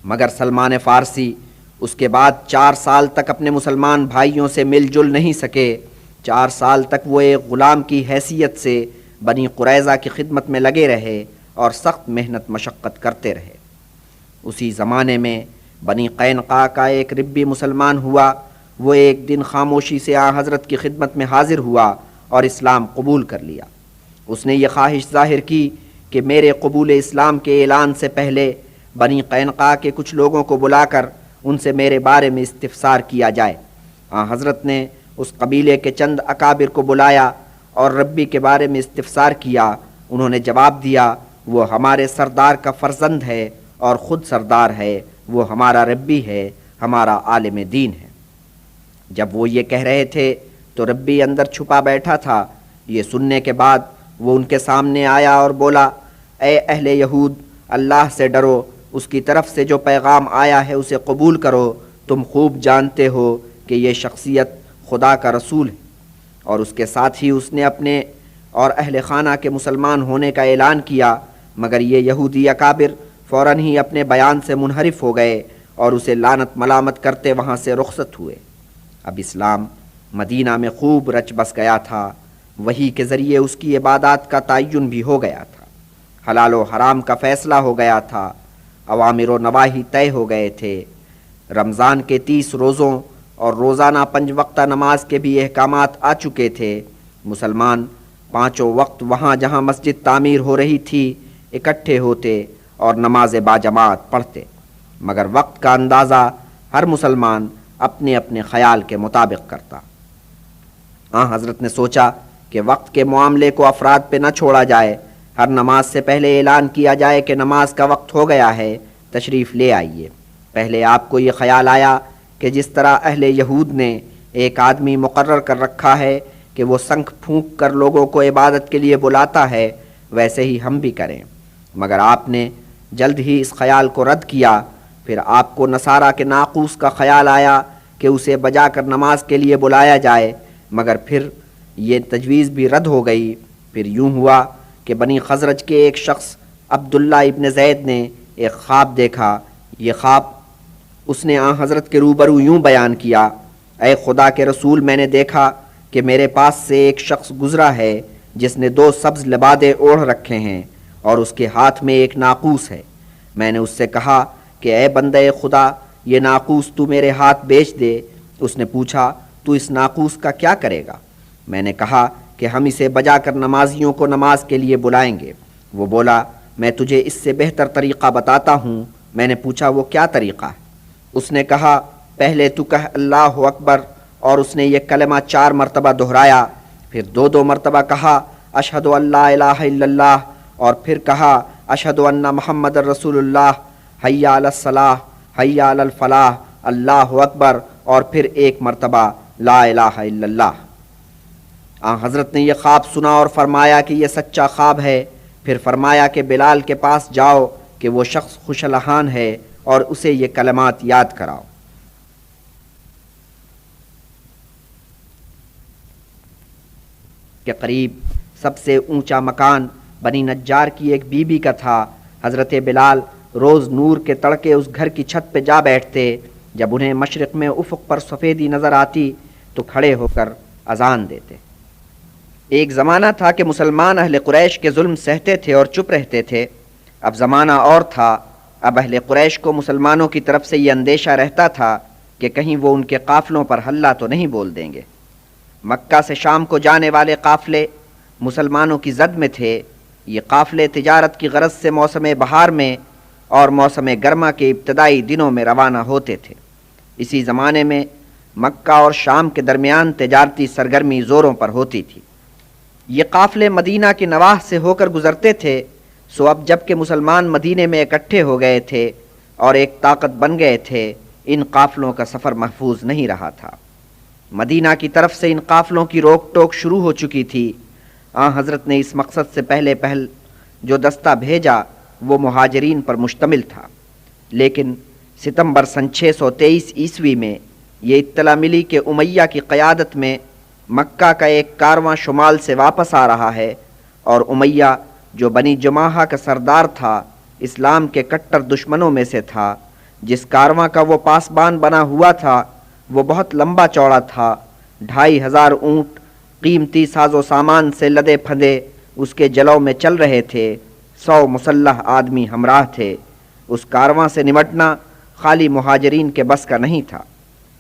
مگر سلمان فارسی اس کے بعد 4 سال تک اپنے مسلمان بھائیوں سے مل جل نہیں سکے۔ 4 سال تک وہ ایک غلام کی حیثیت سے بنی قریظہ کی خدمت میں لگے رہے اور سخت محنت مشقت کرتے رہے۔ اسی زمانے میں بنی قینقاع کا ایک ربی مسلمان ہوا۔ وہ ایک دن خاموشی سے آن حضرت کی خدمت میں حاضر ہوا اور اسلام قبول کر لیا۔ اس نے یہ خواہش ظاہر کی کہ میرے قبول اسلام کے اعلان سے پہلے بنی قینقاع کے کچھ لوگوں کو بلا کر ان سے میرے بارے میں استفسار کیا جائے۔ آن حضرت نے اس قبیلے کے چند اکابر کو بلایا اور ربی کے بارے میں استفسار کیا۔ انہوں نے جواب دیا، وہ ہمارے سردار کا فرزند ہے اور خود سردار ہے، وہ ہمارا ربی ہے، ہمارا عالم دین ہے۔ جب وہ یہ کہہ رہے تھے تو ربی اندر چھپا بیٹھا تھا۔ یہ سننے کے بعد وہ ان کے سامنے آیا اور بولا، اے اہل یہود، اللہ سے ڈرو، اس کی طرف سے جو پیغام آیا ہے اسے قبول کرو۔ تم خوب جانتے ہو کہ یہ شخصیت خدا کا رسول ہے۔ اور اس کے ساتھ ہی اس نے اپنے اور اہل خانہ کے مسلمان ہونے کا اعلان کیا، مگر یہ یہودی اکابر فوراً ہی اپنے بیان سے منحرف ہو گئے اور اسے لعنت ملامت کرتے وہاں سے رخصت ہوئے۔ اب اسلام مدینہ میں خوب رچ بس گیا تھا۔ وحی کے ذریعے اس کی عبادات کا تعین بھی ہو گیا تھا۔ حلال و حرام کا فیصلہ ہو گیا تھا۔ اوامر و نواہی طے ہو گئے تھے۔ رمضان کے 30 روزوں اور روزانہ 5 وقتہ نماز کے بھی احکامات آ چکے تھے۔ مسلمان 5 وقت وہاں جہاں مسجد تعمیر ہو رہی تھی اکٹھے ہوتے اور نماز باجماعت پڑھتے، مگر وقت کا اندازہ ہر مسلمان اپنے اپنے خیال کے مطابق کرتا۔ حضرت نے سوچا کہ وقت کے معاملے کو افراد پہ نہ چھوڑا جائے، ہر نماز سے پہلے اعلان کیا جائے کہ نماز کا وقت ہو گیا ہے، تشریف لے آئیے۔ پہلے آپ کو یہ خیال آیا کہ جس طرح اہل یہود نے ایک آدمی مقرر کر رکھا ہے کہ وہ شنکھ پھونک کر لوگوں کو عبادت کے لیے بلاتا ہے، ویسے ہی ہم بھی کریں، مگر آپ نے جلد ہی اس خیال کو رد کیا۔ پھر آپ کو نصارہ کے ناقوس کا خیال آیا کہ اسے بجا کر نماز کے لیے بلایا جائے، مگر پھر یہ تجویز بھی رد ہو گئی۔ پھر یوں ہوا کہ بنی خزرج کے ایک شخص عبداللہ ابن زید نے ایک خواب دیکھا۔ یہ خواب اس نے آن حضرت کے روبرو یوں بیان کیا، اے خدا کے رسول، میں نے دیکھا کہ میرے پاس سے ایک شخص گزرا ہے جس نے 2 سبز لبادے اوڑھ رکھے ہیں اور اس کے ہاتھ میں ایک ناقوس ہے۔ میں نے اس سے کہا کہ اے بندہ خدا، یہ ناقوس تو میرے ہاتھ بیچ دے۔ اس نے پوچھا، تو اس ناقوس کا کیا کرے گا؟ میں نے کہا کہ ہم اسے بجا کر نمازیوں کو نماز کے لیے بلائیں گے۔ وہ بولا، میں تجھے اس سے بہتر طریقہ بتاتا ہوں۔ میں نے پوچھا، وہ کیا طریقہ ہے؟ اس نے کہا، پہلے تو کہہ اللہ اکبر، اور اس نے یہ کلمہ 4 مرتبہ دہرایا، پھر 2 مرتبہ کہا اشہد ان لا الہ الا اللہ، اور پھر کہا اشہد ان محمد رسول اللہ، حی علی الصلاح، حی علی الفلاح، اللہ اکبر، اور پھر 1 مرتبہ لا الہ الا اللہ۔ حضرت نے یہ خواب سنا اور فرمایا کہ یہ سچا خواب ہے۔ پھر فرمایا کہ بلال کے پاس جاؤ کہ وہ شخص خوش الحان ہے اور اسے یہ کلمات یاد کراؤ۔ کے قریب سب سے اونچا مکان بنی نجار کی ایک بی بی کا تھا۔ حضرت بلال روز نور کے تڑکے اس گھر کی چھت پہ جا بیٹھتے۔ جب انہیں مشرق میں افق پر سفیدی نظر آتی تو کھڑے ہو کر اذان دیتے۔ ایک زمانہ تھا کہ مسلمان اہل قریش کے ظلم سہتے تھے اور چپ رہتے تھے۔ اب زمانہ اور تھا۔ اب اہل قریش کو مسلمانوں کی طرف سے یہ اندیشہ رہتا تھا کہ کہیں وہ ان کے قافلوں پر حلہ تو نہیں بول دیں گے۔ مکہ سے شام کو جانے والے قافلے مسلمانوں کی زد میں تھے۔ یہ قافلے تجارت کی غرض سے موسم بہار میں اور موسم گرما کے ابتدائی دنوں میں روانہ ہوتے تھے۔ اسی زمانے میں مکہ اور شام کے درمیان تجارتی سرگرمی زوروں پر ہوتی تھی۔ یہ قافلے مدینہ کی نواح سے ہو کر گزرتے تھے، سو اب جب کہ مسلمان مدینے میں اکٹھے ہو گئے تھے اور ایک طاقت بن گئے تھے، ان قافلوں کا سفر محفوظ نہیں رہا تھا۔ مدینہ کی طرف سے ان قافلوں کی روک ٹوک شروع ہو چکی تھی۔ حضرت نے اس مقصد سے پہل جو دستہ بھیجا وہ مہاجرین پر مشتمل تھا، لیکن ستمبر سن 623 عیسوی میں یہ اطلاع ملی کہ امیہ کی قیادت میں مکہ کا ایک کارواں شمال سے واپس آ رہا ہے، اور امیہ جو بنی جماحہ کا سردار تھا، اسلام کے کٹر دشمنوں میں سے تھا۔ جس کارواں کا وہ پاسبان بنا ہوا تھا وہ بہت لمبا چوڑا تھا، 2500 اونٹ قیمتی ساز و سامان سے لدے پھندے اس کے جلو میں چل رہے تھے، 100 مسلح آدمی ہمراہ تھے۔ اس کارواں سے نمٹنا خالی مہاجرین کے بس کا نہیں تھا۔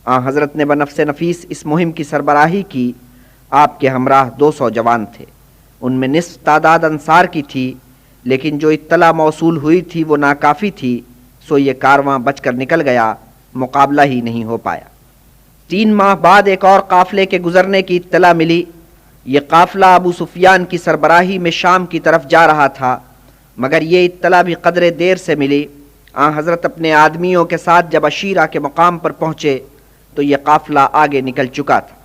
حضرت نے بنفس نفیس اس مہم کی سربراہی کی۔ آپ کے ہمراہ 200 جوان تھے، ان میں نصف تعداد انصار کی تھی، لیکن جو اطلاع موصول ہوئی تھی وہ ناکافی تھی، سو یہ کارواں بچ کر نکل گیا، مقابلہ ہی نہیں ہو پایا۔ 3 ماہ بعد ایک اور قافلے کے گزرنے کی اطلاع ملی۔ یہ قافلہ ابو سفیان کی سربراہی میں شام کی طرف جا رہا تھا، مگر یہ اطلاع بھی قدرے دیر سے ملی۔ حضرت اپنے آدمیوں کے ساتھ جب عشیرہ کے مقام پر پہنچے تو یہ قافلہ آگے نکل چکا تھا۔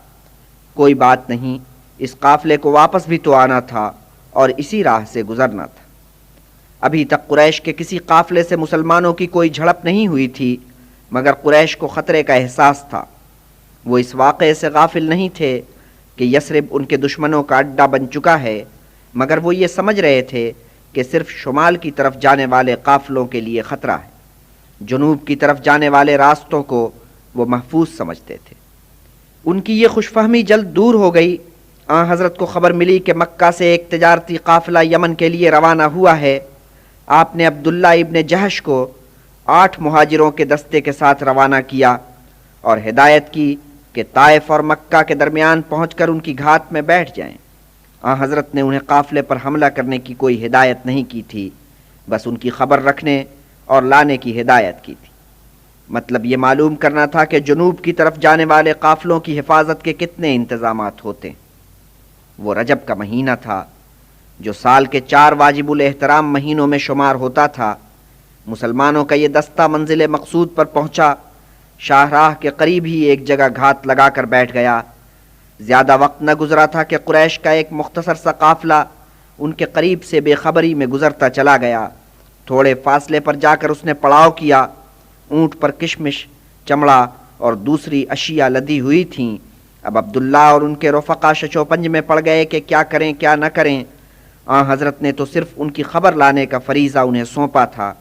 کوئی بات نہیں، اس قافلے کو واپس بھی تو آنا تھا اور اسی راہ سے گزرنا تھا۔ ابھی تک قریش کے کسی قافلے سے مسلمانوں کی کوئی جھڑپ نہیں ہوئی تھی، مگر قریش کو خطرے کا احساس تھا۔ وہ اس واقعے سے غافل نہیں تھے کہ یثرب ان کے دشمنوں کا اڈا بن چکا ہے، مگر وہ یہ سمجھ رہے تھے کہ صرف شمال کی طرف جانے والے قافلوں کے لیے خطرہ ہے، جنوب کی طرف جانے والے راستوں کو وہ محفوظ سمجھتے تھے۔ ان کی یہ خوش فہمی جلد دور ہو گئی۔ حضرت کو خبر ملی کہ مکہ سے ایک تجارتی قافلہ یمن کے لیے روانہ ہوا ہے۔ آپ نے عبداللہ ابن جہش کو 8 مہاجروں کے دستے کے ساتھ روانہ کیا اور ہدایت کی کہ طائف اور مکہ کے درمیان پہنچ کر ان کی گھات میں بیٹھ جائیں۔ حضرت نے انہیں قافلے پر حملہ کرنے کی کوئی ہدایت نہیں کی تھی، بس ان کی خبر رکھنے اور لانے کی ہدایت کی تھی۔ مطلب یہ معلوم کرنا تھا کہ جنوب کی طرف جانے والے قافلوں کی حفاظت کے کتنے انتظامات ہوتے ہیں۔ وہ رجب کا مہینہ تھا جو سال کے 4 واجب الاحترام مہینوں میں شمار ہوتا تھا۔ مسلمانوں کا یہ دستہ منزل مقصود پر پہنچا، شاہراہ کے قریب ہی ایک جگہ گھات لگا کر بیٹھ گیا۔ زیادہ وقت نہ گزرا تھا کہ قریش کا ایک مختصر سا قافلہ ان کے قریب سے بے خبری میں گزرتا چلا گیا۔ تھوڑے فاصلے پر جا کر اس نے پڑاؤ کیا۔ اونٹ پر کشمش، چمڑا اور دوسری اشیاء لدی ہوئی تھیں۔ اب عبداللہ اور ان کے رفقا شچو پنج میں پڑ گئے کہ کیا کریں کیا نہ کریں۔ حضرت نے تو صرف ان کی خبر لانے کا فریضہ انہیں سونپا تھا،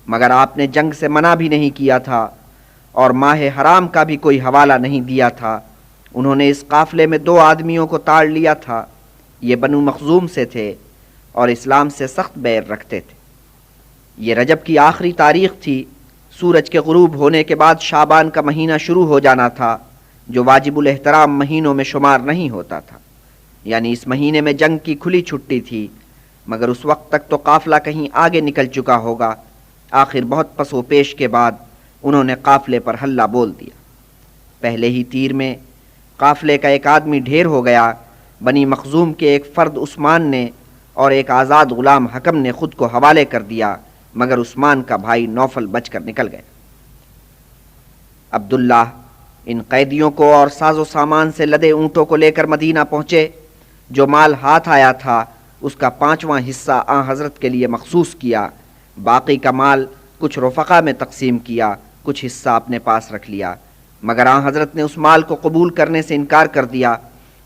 مگر آپ نے جنگ سے منع بھی نہیں کیا تھا اور ماہ حرام کا بھی کوئی حوالہ نہیں دیا تھا۔ انہوں نے اس قافلے میں 2 آدمیوں کو تاڑ لیا تھا۔ یہ بنو مخزوم سے تھے اور اسلام سے سخت بیر رکھتے تھے۔ یہ رجب کی آخری تاریخ تھی۔ سورج کے غروب ہونے کے بعد شعبان کا مہینہ شروع ہو جانا تھا، جو واجب الاحترام مہینوں میں شمار نہیں ہوتا تھا، یعنی اس مہینے میں جنگ کی کھلی چھٹی تھی، مگر اس وقت تک تو قافلہ کہیں آگے نکل چکا ہوگا۔ آخر بہت پس و پیش کے بعد انہوں نے قافلے پر حلہ بول دیا۔ پہلے ہی تیر میں قافلے کا ایک آدمی ڈھیر ہو گیا۔ بنی مخزوم کے ایک فرد عثمان نے اور ایک آزاد غلام حکم نے خود کو حوالے کر دیا، مگر عثمان کا بھائی نوفل بچ کر نکل گیا۔ عبداللہ ان قیدیوں کو اور ساز و سامان سے لدے اونٹوں کو لے کر مدینہ پہنچے۔ جو مال ہاتھ آیا تھا اس کا 5واں حصہ حضرت کے لیے مخصوص کیا، باقی کا مال کچھ رفقا میں تقسیم کیا، کچھ حصہ اپنے پاس رکھ لیا، مگر حضرت نے اس مال کو قبول کرنے سے انکار کر دیا۔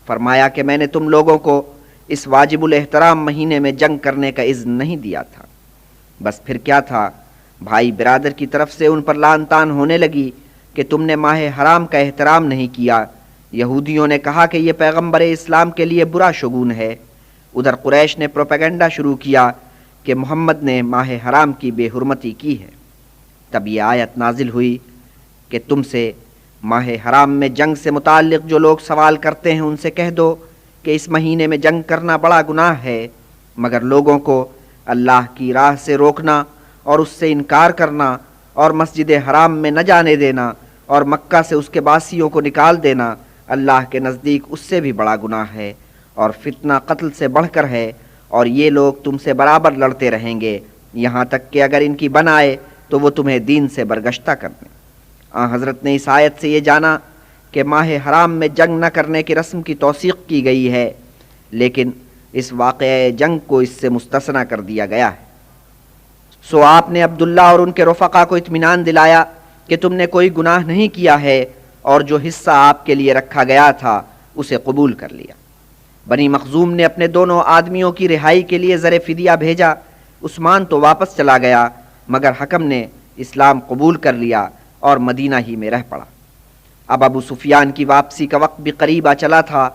فرمایا کہ میں نے تم لوگوں کو اس واجب الاحترام مہینے میں جنگ کرنے کا اذن نہیں دیا تھا۔ بس پھر کیا تھا، بھائی برادر کی طرف سے ان پر لعن طعن ہونے لگی کہ تم نے ماہ حرام کا احترام نہیں کیا۔ یہودیوں نے کہا کہ یہ پیغمبر اسلام کے لیے برا شگون ہے۔ ادھر قریش نے پروپیگنڈا شروع کیا کہ محمد نے ماہ حرام کی بے حرمتی کی ہے۔ تب یہ آیت نازل ہوئی کہ تم سے ماہ حرام میں جنگ سے متعلق جو لوگ سوال کرتے ہیں ان سے کہہ دو کہ اس مہینے میں جنگ کرنا بڑا گناہ ہے، مگر لوگوں کو اللہ کی راہ سے روکنا اور اس سے انکار کرنا اور مسجد حرام میں نہ جانے دینا اور مکہ سے اس کے باسیوں کو نکال دینا اللہ کے نزدیک اس سے بھی بڑا گناہ ہے، اور فتنہ قتل سے بڑھ کر ہے، اور یہ لوگ تم سے برابر لڑتے رہیں گے، یہاں تک کہ اگر ان کی بن آئے تو وہ تمہیں دین سے برگشتہ کر دیں۔ حضرت نے اس آیت سے یہ جانا کہ ماہ حرام میں جنگ نہ کرنے کی رسم کی توثیق کی گئی ہے، لیکن اس واقعہ جنگ کو اس سے مستثنیٰ کر دیا گیا ہے۔ سو آپ نے عبداللہ اور ان کے رفقا کو اطمینان دلایا کہ تم نے کوئی گناہ نہیں کیا ہے، اور جو حصہ آپ کے لیے رکھا گیا تھا اسے قبول کر لیا۔ بنی مخزوم نے اپنے دونوں آدمیوں کی رہائی کے لیے زر فدیہ بھیجا۔ عثمان تو واپس چلا گیا، مگر حکم نے اسلام قبول کر لیا اور مدینہ ہی میں رہ پڑا۔ اب ابو سفیان کی واپسی کا وقت بھی قریب آ چلا تھا۔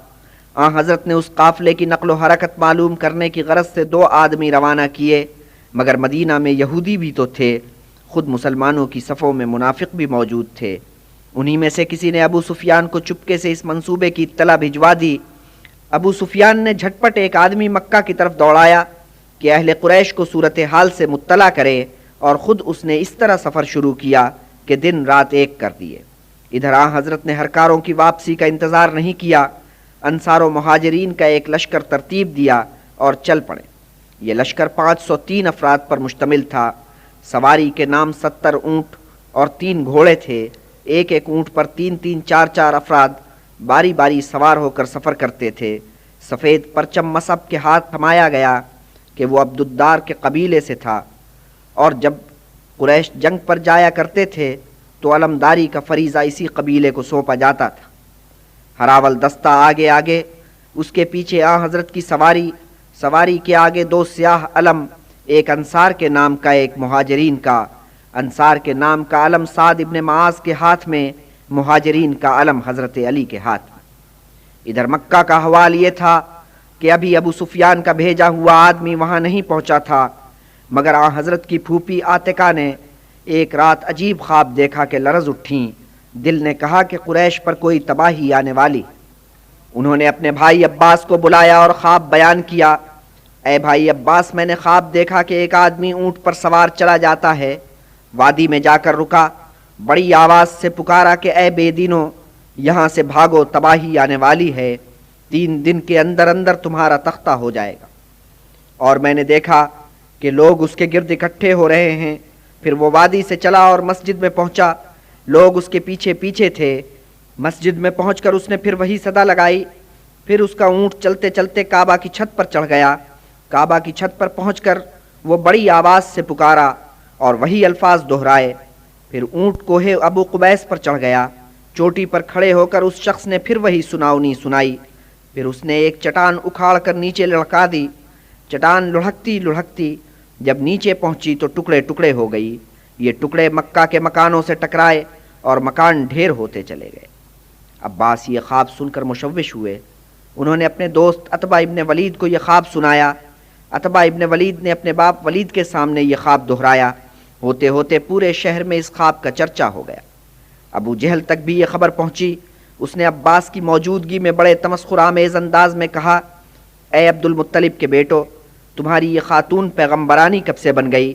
حضرت نے اس قافلے کی نقل و حرکت معلوم کرنے کی غرض سے 2 آدمی روانہ کیے، مگر مدینہ میں یہودی بھی تو تھے، خود مسلمانوں کی صفوں میں منافق بھی موجود تھے۔ انہی میں سے کسی نے ابو سفیان کو چپکے سے اس منصوبے کی اطلاع بھجوا دی۔ ابو سفیان نے جھٹپٹ ایک آدمی مکہ کی طرف دوڑایا کہ اہل قریش کو صورتحال سے مطلع کرے، اور خود اس نے اس طرح سفر شروع کیا کہ دن رات ایک کر دیے۔ ادھر حضرت نے ہرکاروں کی واپسی کا انتظار نہیں کیا، انصار و مہاجرین کا ایک لشکر ترتیب دیا اور چل پڑے۔ یہ لشکر 503 افراد پر مشتمل تھا۔ سواری کے نام 70 اونٹ اور 3 گھوڑے تھے۔ ایک ایک اونٹ پر 3 4 افراد باری باری سوار ہو کر سفر کرتے تھے۔ سفید پرچم مصعب کے ہاتھ تھمایا گیا کہ وہ عبدالدار کے قبیلے سے تھا، اور جب قریش جنگ پر جایا کرتے تھے تو علمداری کا فریضہ اسی قبیلے کو سونپا جاتا تھا۔ ہراول دستہ آگے آگے، اس کے پیچھے حضرت کی سواری کے آگے 2 سیاہ علم، ایک انصار کے نام کا ایک مہاجرین کا۔ انصار کے نام کا علم سعد ابن معاذ کے ہاتھ میں، مہاجرین کا علم حضرت علی کے ہاتھ میں۔ ادھر مکہ کا حوال یہ تھا کہ ابھی ابو سفیان کا بھیجا ہوا آدمی وہاں نہیں پہنچا تھا، مگر حضرت کی پھوپھی عاتقہ نے ایک رات عجیب خواب دیکھا کہ لرز اٹھیں۔ دل نے کہا کہ قریش پر کوئی تباہی آنے والی۔ انہوں نے اپنے بھائی عباس کو بلایا اور خواب بیان کیا۔ اے بھائی عباس، میں نے خواب دیکھا کہ ایک آدمی اونٹ پر سوار چلا جاتا ہے، وادی میں جا کر رکا، بڑی آواز سے پکارا کہ اے بے دینو، یہاں سے بھاگو، تباہی آنے والی ہے، 3 دن کے اندر اندر تمہارا تختہ ہو جائے گا۔ اور میں نے دیکھا کہ لوگ اس کے گرد اکٹھے ہو رہے ہیں۔ پھر وہ وادی سے چلا اور مسجد میں پہنچا، لوگ اس کے پیچھے پیچھے تھے۔ مسجد میں پہنچ کر اس نے پھر وہی صدا لگائی۔ پھر اس کا اونٹ چلتے چلتے کعبہ کی چھت پر چڑھ گیا۔ کعبہ کی چھت پر پہنچ کر وہ بڑی آواز سے پکارا اور وہی الفاظ دہرائے۔ پھر اونٹ کوہ ابو قبیس پر چڑھ گیا۔ چوٹی پر کھڑے ہو کر اس شخص نے پھر وہی سناونی سنائی۔ پھر اس نے ایک چٹان اکھاڑ کر نیچے لڑکا دی۔ چٹان لڑھکتی لڑھکتی جب نیچے پہنچی تو ٹکڑے ٹکڑے ہو گئی۔ یہ ٹکڑے مکہ کے مکانوں سے ٹکرائے اور مکان ڈھیر ہوتے چلے گئے۔ عباس یہ خواب سن کر مشوش ہوئے۔ انہوں نے اپنے دوست عتبہ ابن ولید کو یہ خواب سنایا۔ عتبہ ابن ولید نے اپنے باپ ولید کے سامنے یہ خواب دہرایا۔ ہوتے ہوتے پورے شہر میں اس خواب کا چرچا ہو گیا۔ ابو جہل تک بھی یہ خبر پہنچی۔ اس نے عباس کی موجودگی میں بڑے تمسخر آمیز انداز میں کہا، اے عبد المطلب کے بیٹو، تمہاری یہ خاتون پیغمبرانی کب سے بن گئی؟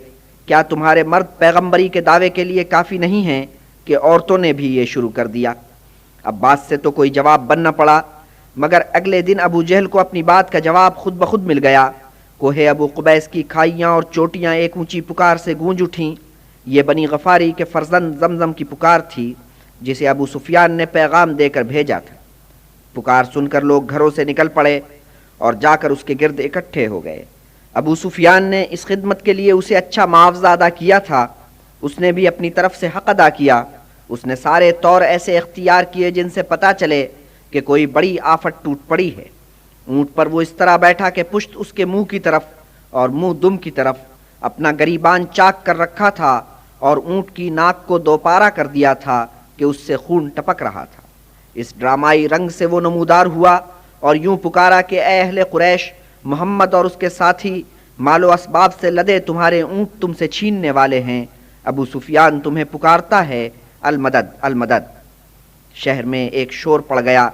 کیا تمہارے مرد پیغمبری کے دعوے کے لیے کافی نہیں ہیں کہ عورتوں نے بھی یہ شروع کر دیا؟ عباس سے تو کوئی جواب بننا پڑا، مگر اگلے دن ابو جہل کو اپنی بات کا جواب خود بخود مل گیا۔ کوہ ابو قبیس کی کھائیاں اور چوٹیاں ایک اونچی پکار سے گونج اٹھیں۔ یہ بنی غفاری کے فرزند زمزم کی پکار تھی، جسے ابو سفیان نے پیغام دے کر بھیجا تھا۔ پکار سن کر لوگ گھروں سے نکل پڑے اور جا کر اس کے گرد اکٹھے ہو گئے۔ ابو سفیان نے اس خدمت کے لیے اسے اچھا معاوضہ ادا کیا تھا، اس نے بھی اپنی طرف سے حق ادا کیا۔ اس نے سارے طور ایسے اختیار کیے جن سے پتہ چلے کہ کوئی بڑی آفت ٹوٹ پڑی ہے۔ اونٹ پر وہ اس طرح بیٹھا کہ پشت اس کے منہ کی طرف اور منہ دم کی طرف، اپنا گریبان چاک کر رکھا تھا اور اونٹ کی ناک کو دوپارہ کر دیا تھا کہ اس سے خون ٹپک رہا تھا۔ اس ڈرامائی رنگ سے وہ نمودار ہوا اور یوں پکارا کہ اے اہل قریش، محمد اور اس کے ساتھی مال و اسباب سے لدے تمہارے اونٹ تم سے چھیننے والے ہیں۔ ابو سفیان تمہیں پکارتا ہے، المدد المدد۔ شہر میں ایک شور پڑ گیا،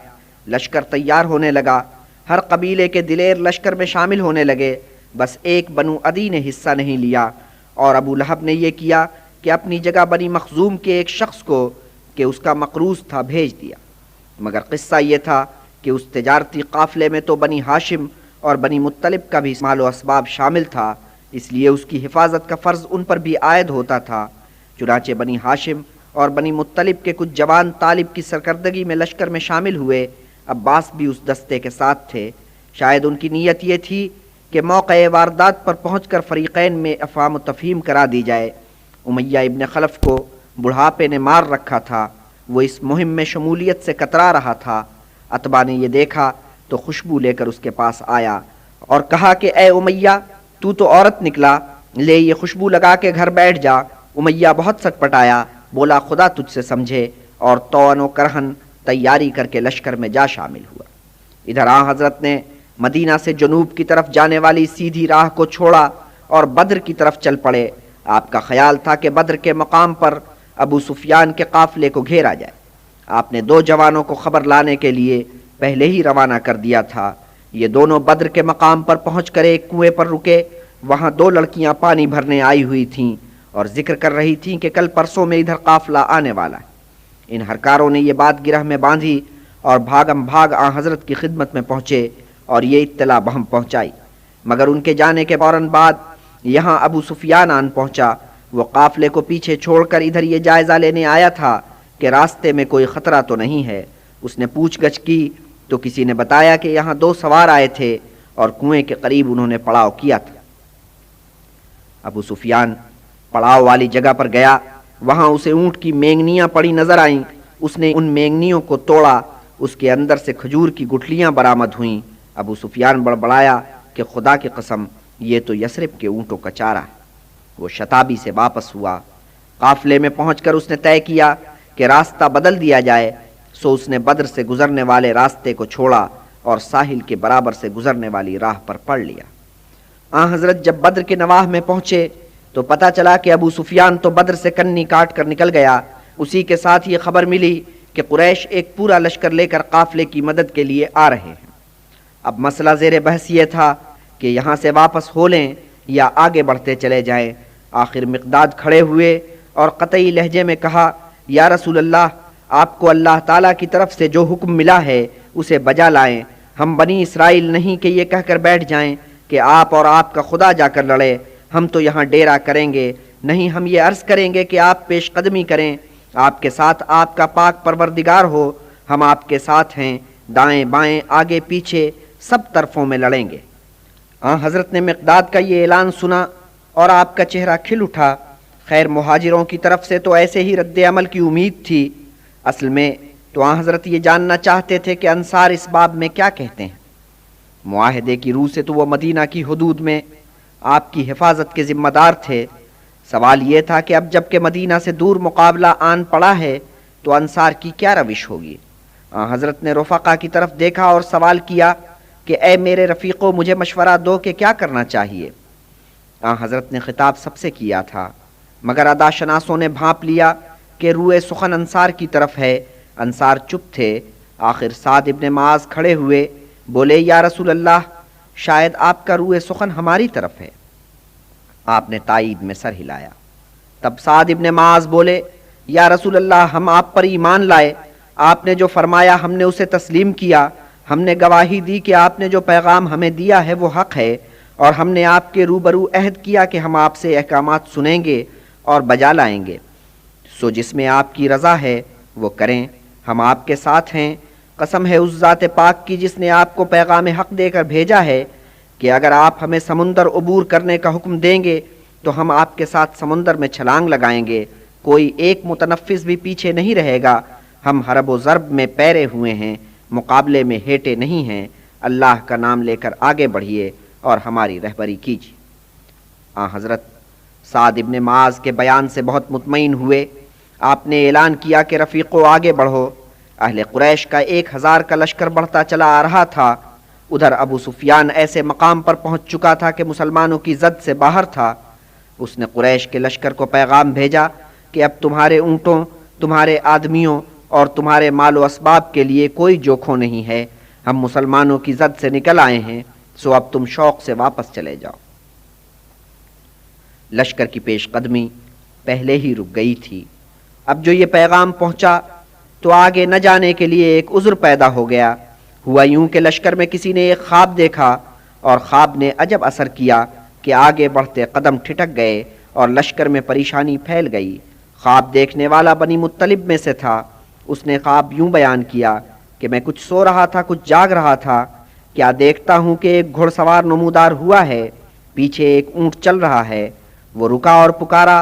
لشکر تیار ہونے لگا، ہر قبیلے کے دلیر لشکر میں شامل ہونے لگے، بس ایک بنو عدی نے حصہ نہیں لیا، اور ابو لہب نے یہ کیا کہ اپنی جگہ بنی مخزوم کے ایک شخص کو کہ اس کا مقروض تھا بھیج دیا۔ مگر قصہ یہ تھا کہ اس تجارتی قافلے میں تو بنی ہاشم اور بنی مطلب کا بھی مال و اسباب شامل تھا، اس لیے اس کی حفاظت کا فرض ان پر بھی عائد ہوتا تھا۔ چنانچہ بنی ہاشم اور بنی مطلب کے کچھ جوان طالب کی سرکردگی میں لشکر میں شامل ہوئے۔ عباس بھی اس دستے کے ساتھ تھے۔ شاید ان کی نیت یہ تھی کہ موقع واردات پر پہنچ کر فریقین میں افہام و تفہیم کرا دی جائے۔ امیہ ابن خلف کو بڑھاپے نے مار رکھا تھا، وہ اس مہم میں شمولیت سے کترا رہا تھا۔ عتبہ نے یہ دیکھا تو خوشبو لے کر اس کے پاس آیا اور کہا کہ اے امیہ، تو عورت نکلا، لے یہ خوشبو لگا کے گھر بیٹھ جا۔ امیہ بہت سٹپٹایا، بولا خدا تجھ سے سمجھے، اور طوعاً و کرہن تیاری کر کے لشکر میں جا شامل ہوا۔ ادھر آن حضرت نے مدینہ سے جنوب کی طرف جانے والی سیدھی راہ کو چھوڑا اور بدر کی طرف چل پڑے۔ آپ کا خیال تھا کہ بدر کے مقام پر ابو سفیان کے قافلے کو گھیرا جائے۔ آپ نے 2 جوانوں کو خبر لانے کے لیے پہلے ہی روانہ کر دیا تھا۔ یہ دونوں بدر کے مقام پر پہنچ کر ایک کنویں پر رکے۔ وہاں 2 لڑکیاں پانی بھرنے آئی ہوئی تھیں اور ذکر کر رہی تھیں کہ کل پرسوں میں ادھر قافلہ آنے والا ہے۔ ان ہرکاروں نے یہ بات گرہ میں باندھی اور بھاگم بھاگ آن حضرت کی خدمت میں پہنچے اور یہ اطلاع بہم پہنچائی، مگر ان کے جانے کے فوراً بعد یہاں ابو سفیان آن پہنچا۔ وہ قافلے کو پیچھے چھوڑ کر ادھر یہ جائزہ لینے آیا تھا کہ راستے میں کوئی خطرہ تو نہیں ہے۔ اس نے پوچھ گچھ کی تو کسی نے بتایا کہ یہاں 2 سوار آئے تھے اور کنویں کے قریب انہوں نے پڑاؤ کیا تھا۔ ابو سفیان پڑاؤ والی جگہ پر گیا، وہاں اسے اونٹ کی مینگنیاں پڑی نظر آئیں۔ اس نے ان مینگنیوں کو توڑا، اس کے اندر سے کھجور کی گٹھلیاں برآمد ہوئیں۔ ابو سفیان بڑبڑایا کہ خدا کی قسم، یہ تو یثرب کے اونٹوں کا چارہ ہے۔ وہ شتابی سے واپس ہوا۔ قافلے میں پہنچ کر اس نے طے کیا کہ راستہ بدل دیا جائے، سو اس نے بدر سے گزرنے والے راستے کو چھوڑا اور ساحل کے برابر سے گزرنے والی راہ پر پڑ لیا۔ آن حضرت جب بدر کے نواح میں پہنچے تو پتہ چلا کہ ابو سفیان تو بدر سے کنی کاٹ کر نکل گیا۔ اسی کے ساتھ یہ خبر ملی کہ قریش ایک پورا لشکر لے کر قافلے کی مدد کے لیے آ رہے ہیں۔ اب مسئلہ زیر بحث یہ تھا کہ یہاں سے واپس ہو لیں یا آگے بڑھتے چلے جائیں۔ آخر مقداد کھڑے ہوئے اور قطعی لہجے میں کہا، یا رسول اللہ، آپ کو اللہ تعالیٰ کی طرف سے جو حکم ملا ہے اسے بجا لائیں۔ ہم بنی اسرائیل نہیں کہ یہ کہہ کر بیٹھ جائیں کہ آپ اور آپ کا خدا جا کر لڑے۔ ہم تو یہاں ڈیرا کریں گے، نہیں ہم یہ عرض کریں گے کہ آپ پیش قدمی کریں۔ آپ کے ساتھ آپ کا پاک پروردگار ہو، ہم آپ کے ساتھ ہیں، دائیں بائیں آگے پیچھے سب طرفوں میں لڑیں گے۔ حضرت نے مقداد کا یہ اعلان سنا اور آپ کا چہرہ کھل اٹھا۔ خیر مہاجروں کی طرف سے تو ایسے ہی رد عمل کی امید تھی۔ اصل میں تو حضرت یہ جاننا چاہتے تھے کہ انصار اس باب میں کیا کہتے ہیں۔ معاہدے کی روح سے تو وہ مدینہ کی حدود میں آپ کی حفاظت کے ذمہ دار تھے۔ سوال یہ تھا کہ اب جب کہ مدینہ سے دور مقابلہ آن پڑا ہے تو انصار کی کیا روش ہوگی۔ حضرت نے رفقا کی طرف دیکھا اور سوال کیا کہ اے میرے رفیقو، مجھے مشورہ دو کہ کیا کرنا چاہیے۔ حضرت نے خطاب سب سے کیا تھا، مگر ادا شناسوں نے بھانپ لیا کہ روئے سخن انصار کی طرف ہے۔ انصار چپ تھے۔ آخر سعد ابن معاذ کھڑے ہوئے، بولے یا رسول اللہ، شاید آپ کا روئے سخن ہماری طرف ہے۔ آپ نے تائید میں سر ہلایا۔ تب سعد ابن معاذ بولے، یا رسول اللہ، ہم آپ پر ایمان لائے، آپ نے جو فرمایا ہم نے اسے تسلیم کیا، ہم نے گواہی دی کہ آپ نے جو پیغام ہمیں دیا ہے وہ حق ہے، اور ہم نے آپ کے روبرو عہد کیا کہ ہم آپ سے احکامات سنیں گے اور بجا لائیں گے، سو جس میں آپ کی رضا ہے وہ کریں، ہم آپ کے ساتھ ہیں۔ قسم ہے اس ذات پاک کی جس نے آپ کو پیغام حق دے کر بھیجا ہے کہ اگر آپ ہمیں سمندر عبور کرنے کا حکم دیں گے تو ہم آپ کے ساتھ سمندر میں چھلانگ لگائیں گے، کوئی ایک متنفس بھی پیچھے نہیں رہے گا۔ ہم حرب و ضرب میں پیرے ہوئے ہیں، مقابلے میں ہیٹے نہیں ہیں۔ اللہ کا نام لے کر آگے بڑھیے اور ہماری رہبری کیجیے۔ حضرت سعد ابن معاذ کے بیان سے بہت مطمئن ہوئے۔ آپ نے اعلان کیا کہ رفیقو آگے بڑھو۔ اہل قریش کا 1000 کا لشکر بڑھتا چلا آ رہا تھا۔ ادھر ابو سفیان ایسے مقام پر پہنچ چکا تھا کہ مسلمانوں کی زد سے باہر تھا۔ اس نے قریش کے لشکر کو پیغام بھیجا کہ اب تمہارے اونٹوں، تمہارے آدمیوں اور تمہارے مال و اسباب کے لیے کوئی جوکھو نہیں ہے۔ ہم مسلمانوں کی زد سے نکل آئے ہیں، سو اب تم شوق سے واپس چلے جاؤ۔ لشکر کی پیش قدمی پہلے ہی رک گئی تھی۔ اب جو یہ پیغام پہنچا تو آگے نہ جانے کے لیے ایک عذر پیدا ہو گیا۔ ہوا یوں کہ لشکر میں کسی نے ایک خواب دیکھا اور خواب نے عجب اثر کیا کہ آگے بڑھتے قدم ٹھٹک گئے اور لشکر میں پریشانی پھیل گئی۔ خواب دیکھنے والا بنی مطلب میں سے تھا۔ اس نے خواب یوں بیان کیا کہ میں کچھ سو رہا تھا، کچھ جاگ رہا تھا، کیا دیکھتا ہوں کہ ایک گھڑ سوار نمودار ہوا ہے، پیچھے ایک اونٹ چل رہا ہے۔ وہ رکا اور پکارا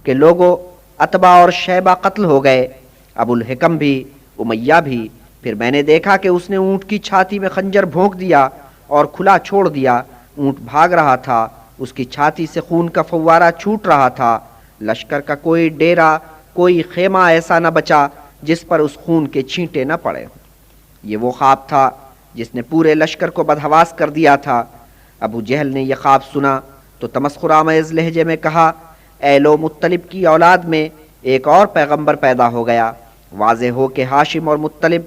کہ لوگوں، عتبہ اور شیبہ قتل ہو گئے، ابو الحکم بھی، امیہ بھی۔ پھر میں نے دیکھا کہ اس نے اونٹ کی چھاتی میں خنجر بھونک دیا اور کھلا چھوڑ دیا۔ اونٹ بھاگ رہا تھا، اس کی چھاتی سے خون کا فوارہ چھوٹ رہا تھا۔ لشکر کا کوئی ڈیرا، کوئی خیمہ ایسا نہ بچا جس پر اس خون کے چھینٹے نہ پڑے ہوں۔ یہ وہ خواب تھا جس نے پورے لشکر کو بدحواس کر دیا تھا۔ ابو جہل نے یہ خواب سنا تو تمسخر آمیز لہجے میں کہا، اے لو مطلب کی اولاد میں ایک اور پیغمبر پیدا ہو گیا۔ واضح ہو کہ ہاشم اور مطلب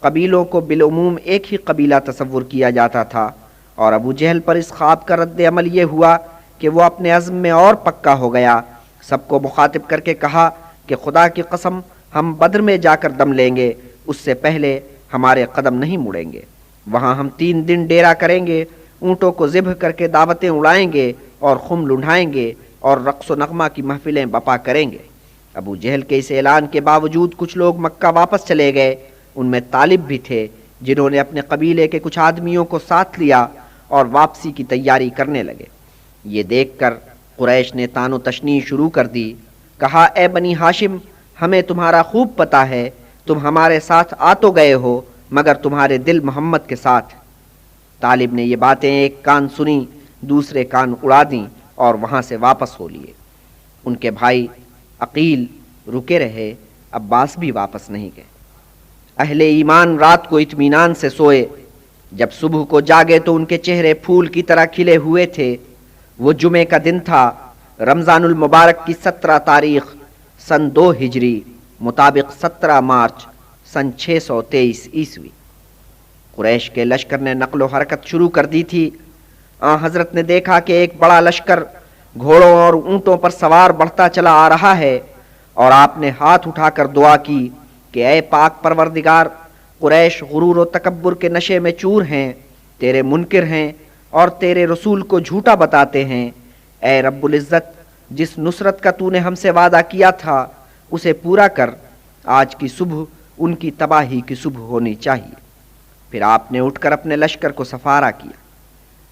قبیلوں کو بالعموم ایک ہی قبیلہ تصور کیا جاتا تھا، اور ابو جہل پر اس خواب کا رد عمل یہ ہوا کہ وہ اپنے عزم میں اور پکا ہو گیا۔ سب کو مخاطب کر کے کہا کہ خدا کی قسم ہم بدر میں جا کر دم لیں گے، اس سے پہلے ہمارے قدم نہیں مڑیں گے۔ وہاں ہم 3 دن ڈیرا کریں گے، اونٹوں کو ذبح کر کے دعوتیں اڑائیں گے اور خم لنڈھائیں گے اور رقص و نغمہ کی محفلیں بپا کریں گے۔ ابو جہل کے اس اعلان کے باوجود کچھ لوگ مکہ واپس چلے گئے۔ ان میں طالب بھی تھے، جنہوں نے اپنے قبیلے کے کچھ آدمیوں کو ساتھ لیا اور واپسی کی تیاری کرنے لگے۔ یہ دیکھ کر قریش نے تان و تشنیع شروع کر دی۔ کہا، اے بنی ہاشم، ہمیں تمہارا خوب پتہ ہے، تم ہمارے ساتھ آ تو گئے ہو مگر تمہارے دل محمد کے ساتھ۔ طالب نے یہ باتیں ایک کان سنی، دوسرے کان اڑا دیں اور وہاں سے واپس ہو لیے۔ ان کے بھائی عقیل رکے رہے، عباس بھی واپس نہیں گئے۔ اہل ایمان رات کو اطمینان سے سوئے۔ جب صبح کو جاگے تو ان کے چہرے پھول کی طرح کھلے ہوئے تھے۔ وہ جمعے کا دن تھا، رمضان المبارک کی 17 تاریخ سن 2 ہجری مطابق 17 مارچ سن 623 عیسوی۔ قریش کے لشکر نے نقل و حرکت شروع کر دی تھی۔ حضرت نے دیکھا کہ ایک بڑا لشکر گھوڑوں اور اونٹوں پر سوار بڑھتا چلا آ رہا ہے، اور آپ نے ہاتھ اٹھا کر دعا کی کہ اے پاک پروردگار، قریش غرور و تکبر کے نشے میں چور ہیں، تیرے منکر ہیں اور تیرے رسول کو جھوٹا بتاتے ہیں۔ اے رب العزت، جس نصرت کا تو نے ہم سے وعدہ کیا تھا اسے پورا کر۔ آج کی صبح ان کی تباہی کی صبح ہونی چاہیے۔ پھر آپ نے اٹھ کر اپنے لشکر کو سفارہ کیا۔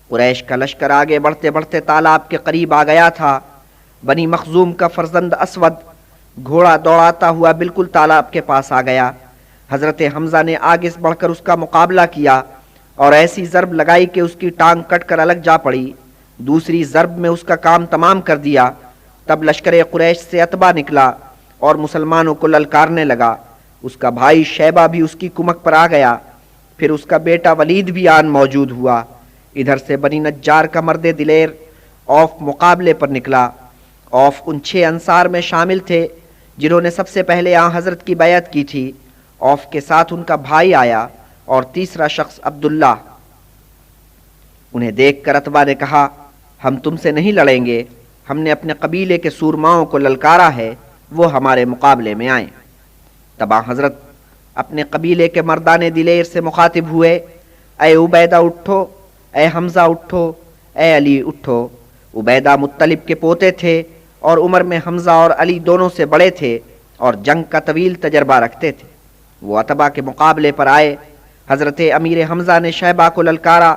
قریش کا لشکر آگے بڑھتے بڑھتے تالاب کے قریب آ گیا تھا۔ بنی مخزوم کا فرزند اسود گھوڑا دوڑاتا ہوا بالکل تالاب کے پاس آ گیا۔ حضرت حمزہ نے آگے بڑھ کر اس کا مقابلہ کیا اور ایسی ضرب لگائی کہ اس کی ٹانگ کٹ کر الگ جا پڑی۔ دوسری ضرب میں اس کا کام تمام کر دیا۔ تب لشکر قریش سے عتبہ نکلا اور مسلمانوں کو للکارنے لگا۔ اس کا بھائی شیبہ بھی اس کی کمک پر آ گیا۔ پھر اس کا بیٹا ولید بھی آن موجود ہوا۔ ادھر سے بنی نجار کا مرد دلیر اوف مقابلے پر نکلا۔ اوف ان 6 انصار میں شامل تھے جنہوں نے سب سے پہلے حضرت کی بیعت کی تھی۔ اوف کے ساتھ ان کا بھائی آیا اور تیسرا شخص عبداللہ۔ انہیں دیکھ کر عتبہ نے کہا، ہم تم سے نہیں لڑیں گے، ہم نے اپنے قبیلے کے سورماؤں کو للکارا ہے، وہ ہمارے مقابلے میں آئیں۔ تب حضرت اپنے قبیلے کے مردان دلیر سے مخاطب ہوئے، اے عبیدہ اٹھو، اے حمزہ اٹھو، اے علی اٹھو۔ عبیدہ مطلب کے پوتے تھے اور عمر میں حمزہ اور علی دونوں سے بڑے تھے اور جنگ کا طویل تجربہ رکھتے تھے۔ وہ عتبہ کے مقابلے پر آئے۔ حضرت امیر حمزہ نے شیبہ کو للکارا۔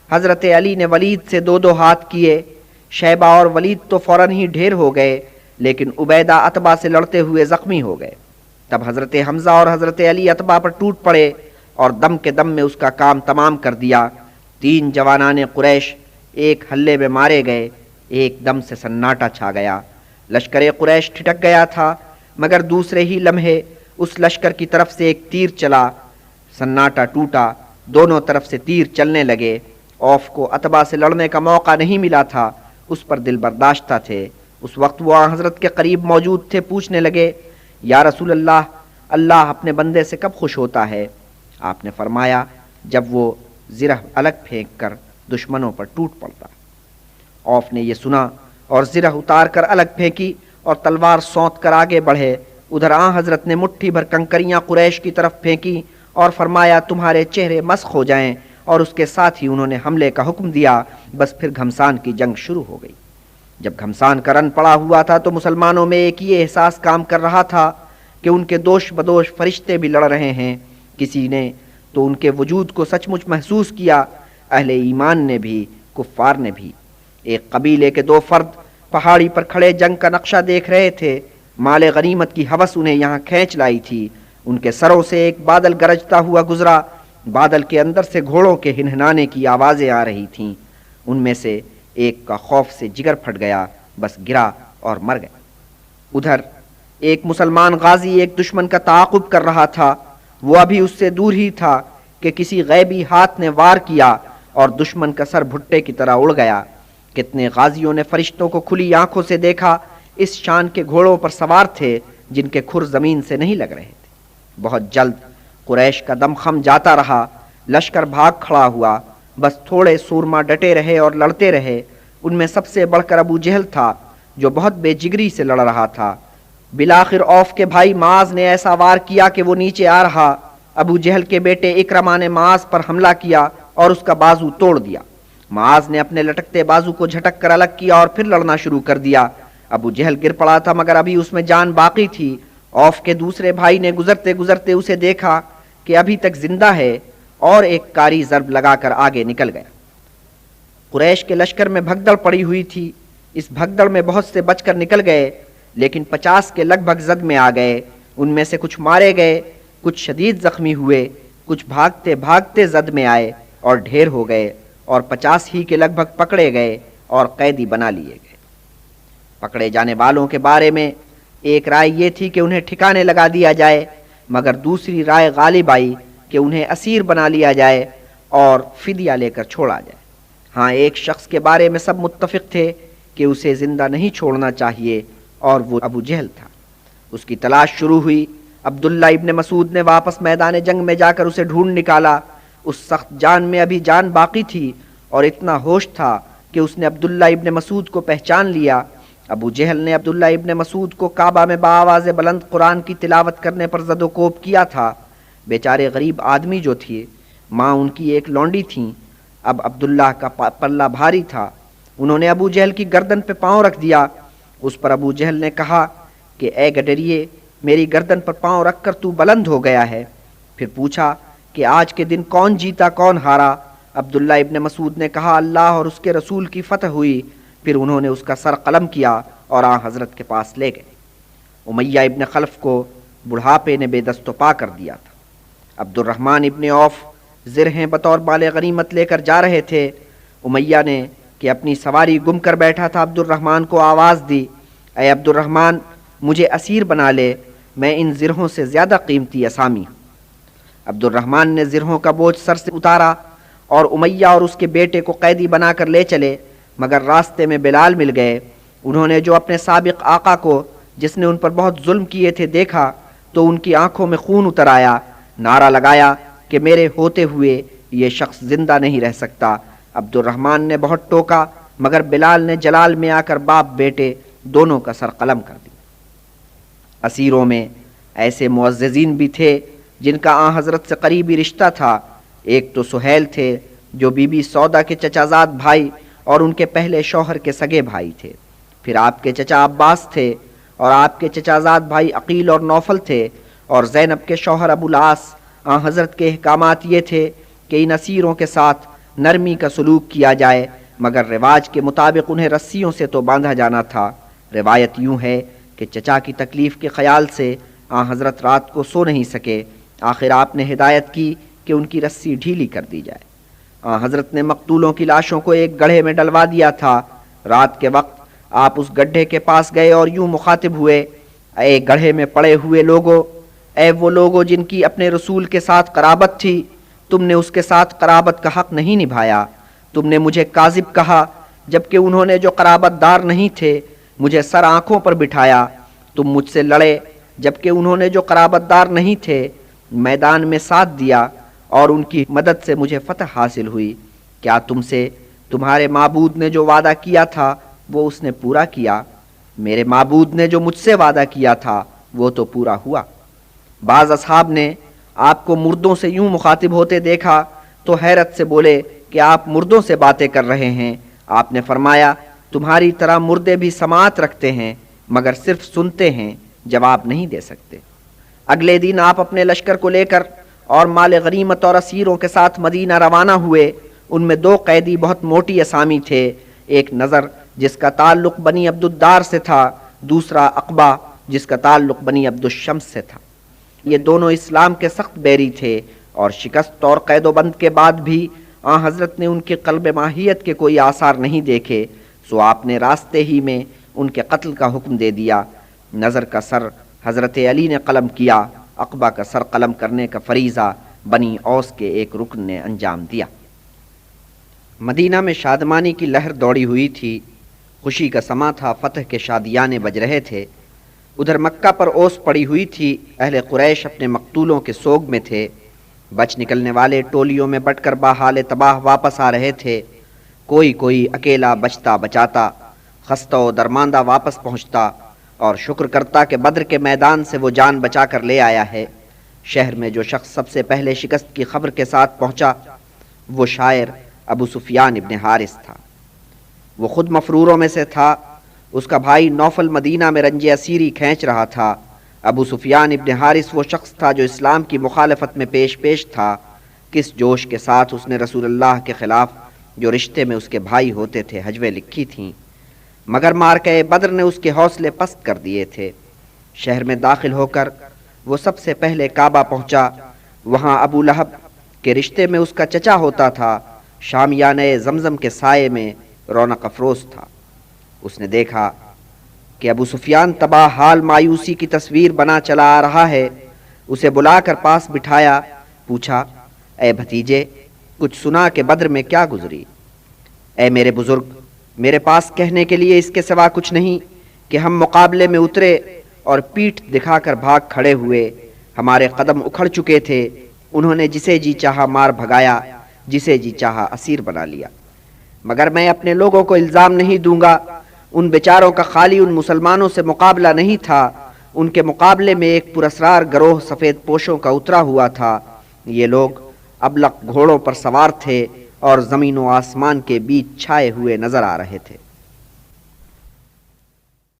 حضرت علی نے ولید سے 2 ہاتھ کیے۔ شیبہ اور ولید تو فوراً ہی ڈھیر ہو گئے، لیکن عبیدہ عتبہ سے لڑتے ہوئے زخمی ہو گئے۔ تب حضرت حمزہ اور حضرت علی عتبہ پر ٹوٹ پڑے اور دم کے دم میں اس کا کام تمام کر دیا۔ 3 جوانان قریش ایک ہلے میں مارے گئے۔ ایک دم سے سناٹا چھا گیا۔ لشکر قریش ٹھٹک گیا تھا، مگر دوسرے ہی لمحے اس لشکر کی طرف سے ایک تیر چلا۔ سناٹا ٹوٹا، دونوں طرف سے تیر چلنے لگے۔ اوف کو عتبہ سے لڑنے کا موقع نہیں ملا تھا، اس پر دل برداشتہ تھے۔ اس وقت وہ حضرت کے قریب موجود تھے، پوچھنے لگے، یا رسول اللہ، اللہ اپنے بندے سے کب خوش ہوتا ہے؟ آپ نے فرمایا، جب وہ زرہ الگ پھینک کر دشمنوں پر ٹوٹ پڑتا۔ اوف نے یہ سنا اور زرہ اتار کر الگ پھینکی اور تلوار سونت کر آگے بڑھے۔ ادھر حضرت نے مٹھی بھر کنکریاں قریش کی طرف پھینکی اور فرمایا، تمہارے چہرے مسخ ہو جائیں، اور اس کے ساتھ ہی انہوں نے حملے کا حکم دیا۔ بس پھر گھمسان کی جنگ شروع ہو گئی۔ جب گھمسان کا رن پڑا ہوا تھا تو مسلمانوں میں ایک یہ احساس کام کر رہا تھا کہ ان کے دوش بدوش فرشتے بھی لڑ رہے ہیں۔ کسی نے تو ان کے وجود کو سچ مچ محسوس کیا، اہل ایمان نے بھی، کفار نے بھی۔ ایک قبیلے کے دو فرد پہاڑی پر کھڑے جنگ کا نقشہ دیکھ رہے تھے۔ مال غنیمت کی ہوس انہیں یہاں کھینچ لائی تھی۔ ان کے سروں سے ایک بادل گرجتا ہوا گزرا۔ بادل کے اندر سے گھوڑوں کے ہنہنانے کی آوازیں آ رہی تھیں۔ ان میں سے ایک کا خوف سے جگر پھٹ گیا، بس گرا اور مر گیا۔ ادھر ایک مسلمان غازی ایک دشمن کا تعاقب کر رہا تھا۔ وہ ابھی اس سے دور ہی تھا کہ کسی غیبی ہاتھ نے وار کیا اور دشمن کا سر بھٹے کی طرح اڑ گیا۔ کتنے غازیوں نے فرشتوں کو کھلی آنکھوں سے دیکھا، اس شان کے گھوڑوں پر سوار تھے جن کے کھر زمین سے نہیں لگ رہے تھے۔ بہت جلد قریش کا دم خم جاتا رہا، لشکر بھاگ کھڑا ہوا، بس تھوڑے سورما ڈٹے رہے اور لڑتے رہے۔ ان میں سب سے بڑھ کر ابو جہل تھا جو بہت بے جگری سے لڑ رہا تھا۔ بالآخر اوف کے بھائی معاذ نے ایسا وار کیا کہ وہ نیچے آ رہا۔ ابو جہل کے بیٹے اکرما نے معاذ پر حملہ کیا اور اس کا بازو توڑ دیا۔ معاذ نے اپنے لٹکتے بازو کو جھٹک کر الگ کیا اور پھر لڑنا شروع کر دیا۔ ابو جہل گر پڑا تھا مگر ابھی اس میں جان باقی تھی۔ اوف کے دوسرے بھائی نے گزرتے گزرتے اسے دیکھا کہ ابھی تک زندہ ہے اور ایک کاری ضرب لگا کر آگے نکل گیا۔ قریش کے لشکر میں بھگدڑ پڑی ہوئی تھی۔ اس بھگدڑ میں بہت سے بچ کر نکل گئے، لیکن 50 کے لگ بھگ زد میں آ گئے۔ ان میں سے کچھ مارے گئے، کچھ شدید زخمی ہوئے، کچھ بھاگتے بھاگتے زد میں آئے اور ڈھیر ہو گئے، اور 50 ہی کے لگ بھگ پکڑے گئے اور قیدی بنا لیے گئے۔ پکڑے جانے والوں کے بارے میں ایک رائے یہ تھی کہ انہیں ٹھکانے لگا دیا جائے، مگر دوسری رائے غالب آئی کہ انہیں اسیر بنا لیا جائے اور فدیہ لے کر چھوڑا جائے۔ ہاں، ایک شخص کے بارے میں سب متفق تھے کہ اسے زندہ نہیں چھوڑنا چاہیے، اور وہ ابو جہل تھا۔ اس کی تلاش شروع ہوئی۔ عبداللہ ابن مسعود نے واپس میدان جنگ میں جا کر اسے ڈھونڈ نکالا۔ اس سخت جان میں ابھی جان باقی تھی اور اتنا ہوش تھا کہ اس نے عبداللہ ابن مسعود کو پہچان لیا۔ ابو جہل نے عبداللہ ابن مسعود کو کعبہ میں بآواز بلند قرآن کی تلاوت کرنے پر زد و کوب کیا تھا۔ بیچارے غریب آدمی جو تھے، ماں ان کی ایک لونڈی تھیں، اب عبداللہ کا پلہ بھاری تھا۔ انہوں نے ابو جہل کی گردن پہ پاؤں رکھ دیا۔ اس پر ابو جہل نے کہا کہ اے گڈریے، میری گردن پر پاؤں رکھ کر تو بلند ہو گیا ہے۔ پھر پوچھا کہ آج کے دن کون جیتا کون ہارا؟ عبداللہ ابن مسعود نے کہا اللہ اور اس کے رسول کی فتح ہوئی۔ پھر انہوں نے اس کا سر قلم کیا اور آن حضرت کے پاس لے گئے۔ امیہ ابن خلف کو بڑھاپے نے بے دست و پا کر دیا تھا۔ عبد الرحمن ابن عوف زرہیں بطور مال غنیمت لے کر جا رہے تھے۔ امیہ نے کہ اپنی سواری گم کر بیٹھا تھا عبد الرحمن کو آواز دی، اے عبد الرحمن، مجھے اسیر بنا لے، میں ان زرہوں سے زیادہ قیمتی اسامی ہوں۔ عبد الرحمن نے زرہوں کا بوجھ سر سے اتارا اور امیہ اور اس کے بیٹے کو قیدی بنا کر لے چلے، مگر راستے میں بلال مل گئے۔ انہوں نے جو اپنے سابق آقا کو، جس نے ان پر بہت ظلم کیے تھے، دیکھا تو ان کی آنکھوں میں خون اتر آیا۔ نعرہ لگایا کہ میرے ہوتے ہوئے یہ شخص زندہ نہیں رہ سکتا۔ عبد الرحمن نے بہت ٹوکا، مگر بلال نے جلال میں آ کر باپ بیٹے دونوں کا سر قلم کر دیا۔ اسیروں میں ایسے معززین بھی تھے جن کا آن حضرت سے قریبی رشتہ تھا۔ ایک تو سہیل تھے جو بی بی سودا کے چچا زاد بھائی اور ان کے پہلے شوہر کے سگے بھائی تھے۔ پھر آپ کے چچا عباس تھے اور آپ کے چچا زاد بھائی عقیل اور نوفل تھے، اور زینب کے شوہر ابو العاص۔ آن حضرت کے احکامات یہ تھے کہ ان اسیروں کے ساتھ نرمی کا سلوک کیا جائے، مگر رواج کے مطابق انہیں رسیوں سے تو باندھا جانا تھا۔ روایت یوں ہے کہ چچا کی تکلیف کے خیال سے آن حضرت رات کو سو نہیں سکے۔ آخر آپ نے ہدایت کی کہ ان کی رسی ڈھیلی کر دی جائے۔ آن حضرت نے مقتولوں کی لاشوں کو ایک گڑھے میں ڈلوا دیا تھا۔ رات کے وقت آپ اس گڈھے کے پاس گئے اور یوں مخاطب ہوئے، اے گڑھے میں پڑے ہوئے لوگو، اے وہ لوگو جن کی اپنے رسول کے ساتھ قرابت تھی، تم نے اس کے ساتھ قرابت کا حق نہیں نبھایا۔ تم نے مجھے کاذب کہا، جبکہ انہوں نے جو قرابت دار نہیں تھے مجھے سر آنکھوں پر بٹھایا۔ تم مجھ سے لڑے، جبکہ انہوں نے جو قرابت دار نہیں تھے میدان میں ساتھ دیا، اور ان کی مدد سے مجھے فتح حاصل ہوئی۔ کیا تم سے تمہارے معبود نے جو وعدہ کیا تھا وہ اس نے پورا کیا؟ میرے معبود نے جو مجھ سے وعدہ کیا تھا وہ تو پورا ہوا۔ بعض اصحاب نے آپ کو مردوں سے یوں مخاطب ہوتے دیکھا تو حیرت سے بولے کہ آپ مردوں سے باتیں کر رہے ہیں۔ آپ نے فرمایا تمہاری طرح مردے بھی سماعت رکھتے ہیں مگر صرف سنتے ہیں، جواب نہیں دے سکتے۔ اگلے دن آپ اپنے لشکر کو لے کر اور مال غنیمت اور اسیروں کے ساتھ مدینہ روانہ ہوئے۔ ان میں 2 قیدی بہت موٹی اسامی تھے، ایک نظر جس کا تعلق بنی عبد الدار سے تھا، دوسرا عقبہ جس کا تعلق بنی عبد الشمس سے تھا۔ یہ دونوں اسلام کے سخت بیری تھے اور شکست اور قید و بند کے بعد بھی آن حضرت نے ان کے قلب ماہیت کے کوئی آثار نہیں دیکھے، سو آپ نے راستے ہی میں ان کے قتل کا حکم دے دیا۔ نظر کا سر حضرت علی نے قلم کیا، عقبہ کا سر قلم کرنے کا فریضہ بنی اوس کے ایک رکن نے انجام دیا۔ مدینہ میں شادمانی کی لہر دوڑی ہوئی تھی، خوشی کا سما تھا، فتح کے شادیانے بج رہے تھے۔ ادھر مکہ پر اوس پڑی ہوئی تھی، اہل قریش اپنے مقتولوں کے سوگ میں تھے، بچ نکلنے والے ٹولیوں میں بٹ کر باحال تباہ واپس آ رہے تھے، کوئی اکیلا بچتا بچاتا، خستہ و درماندہ واپس پہنچتا اور شکر کرتا کہ بدر کے میدان سے وہ جان بچا کر لے آیا ہے۔ شہر میں جو شخص سب سے پہلے شکست کی خبر کے ساتھ پہنچا وہ شاعر ابو سفیان ابن حارث تھا۔ وہ خود مفروروں میں سے تھا، اس کا بھائی نوفل مدینہ میں رنج اسیری کھینچ رہا تھا۔ ابو سفیان ابن حارث وہ شخص تھا جو اسلام کی مخالفت میں پیش تھا۔ کس جوش کے ساتھ اس نے رسول اللہ کے خلاف جو رشتے میں اس کے بھائی ہوتے تھے ہجویں لکھی تھیں، مگر مارکہ بدر نے اس کے حوصلے پست کر دیے تھے۔ شہر میں داخل ہو کر وہ سب سے پہلے کعبہ پہنچا، وہاں ابو لہب کے رشتے میں اس کا چچا ہوتا تھا، شامیانہ زمزم کے سائے میں رونق افروز تھا۔ اس نے دیکھا کہ ابو سفیان تباہ حال مایوسی کی تصویر بنا چلا آ رہا ہے، اسے بلا کر پاس بٹھایا، پوچھا، اے بھتیجے کچھ سنا کہ بدر میں کیا گزری؟ اے میرے بزرگ، میرے پاس کہنے کے لیے اس کے سوا کچھ نہیں کہ ہم مقابلے میں اترے اور پیٹھ دکھا کر بھاگ کھڑے ہوئے، ہمارے قدم اکھڑ چکے تھے، انہوں نے جسے جی چاہا مار بھگایا، جسے جی چاہا اسیر بنا لیا، مگر میں اپنے لوگوں کو الزام نہیں دوں گا، ان بیچاروں کا خالی ان مسلمانوں سے مقابلہ نہیں تھا، ان کے مقابلے میں ایک پراسرار گروہ سفید پوشوں کا اترا ہوا تھا۔ یہ لوگ ابلق گھوڑوں پر سوار تھے اور زمین و آسمان کے بیچ چھائے ہوئے نظر آ رہے تھے۔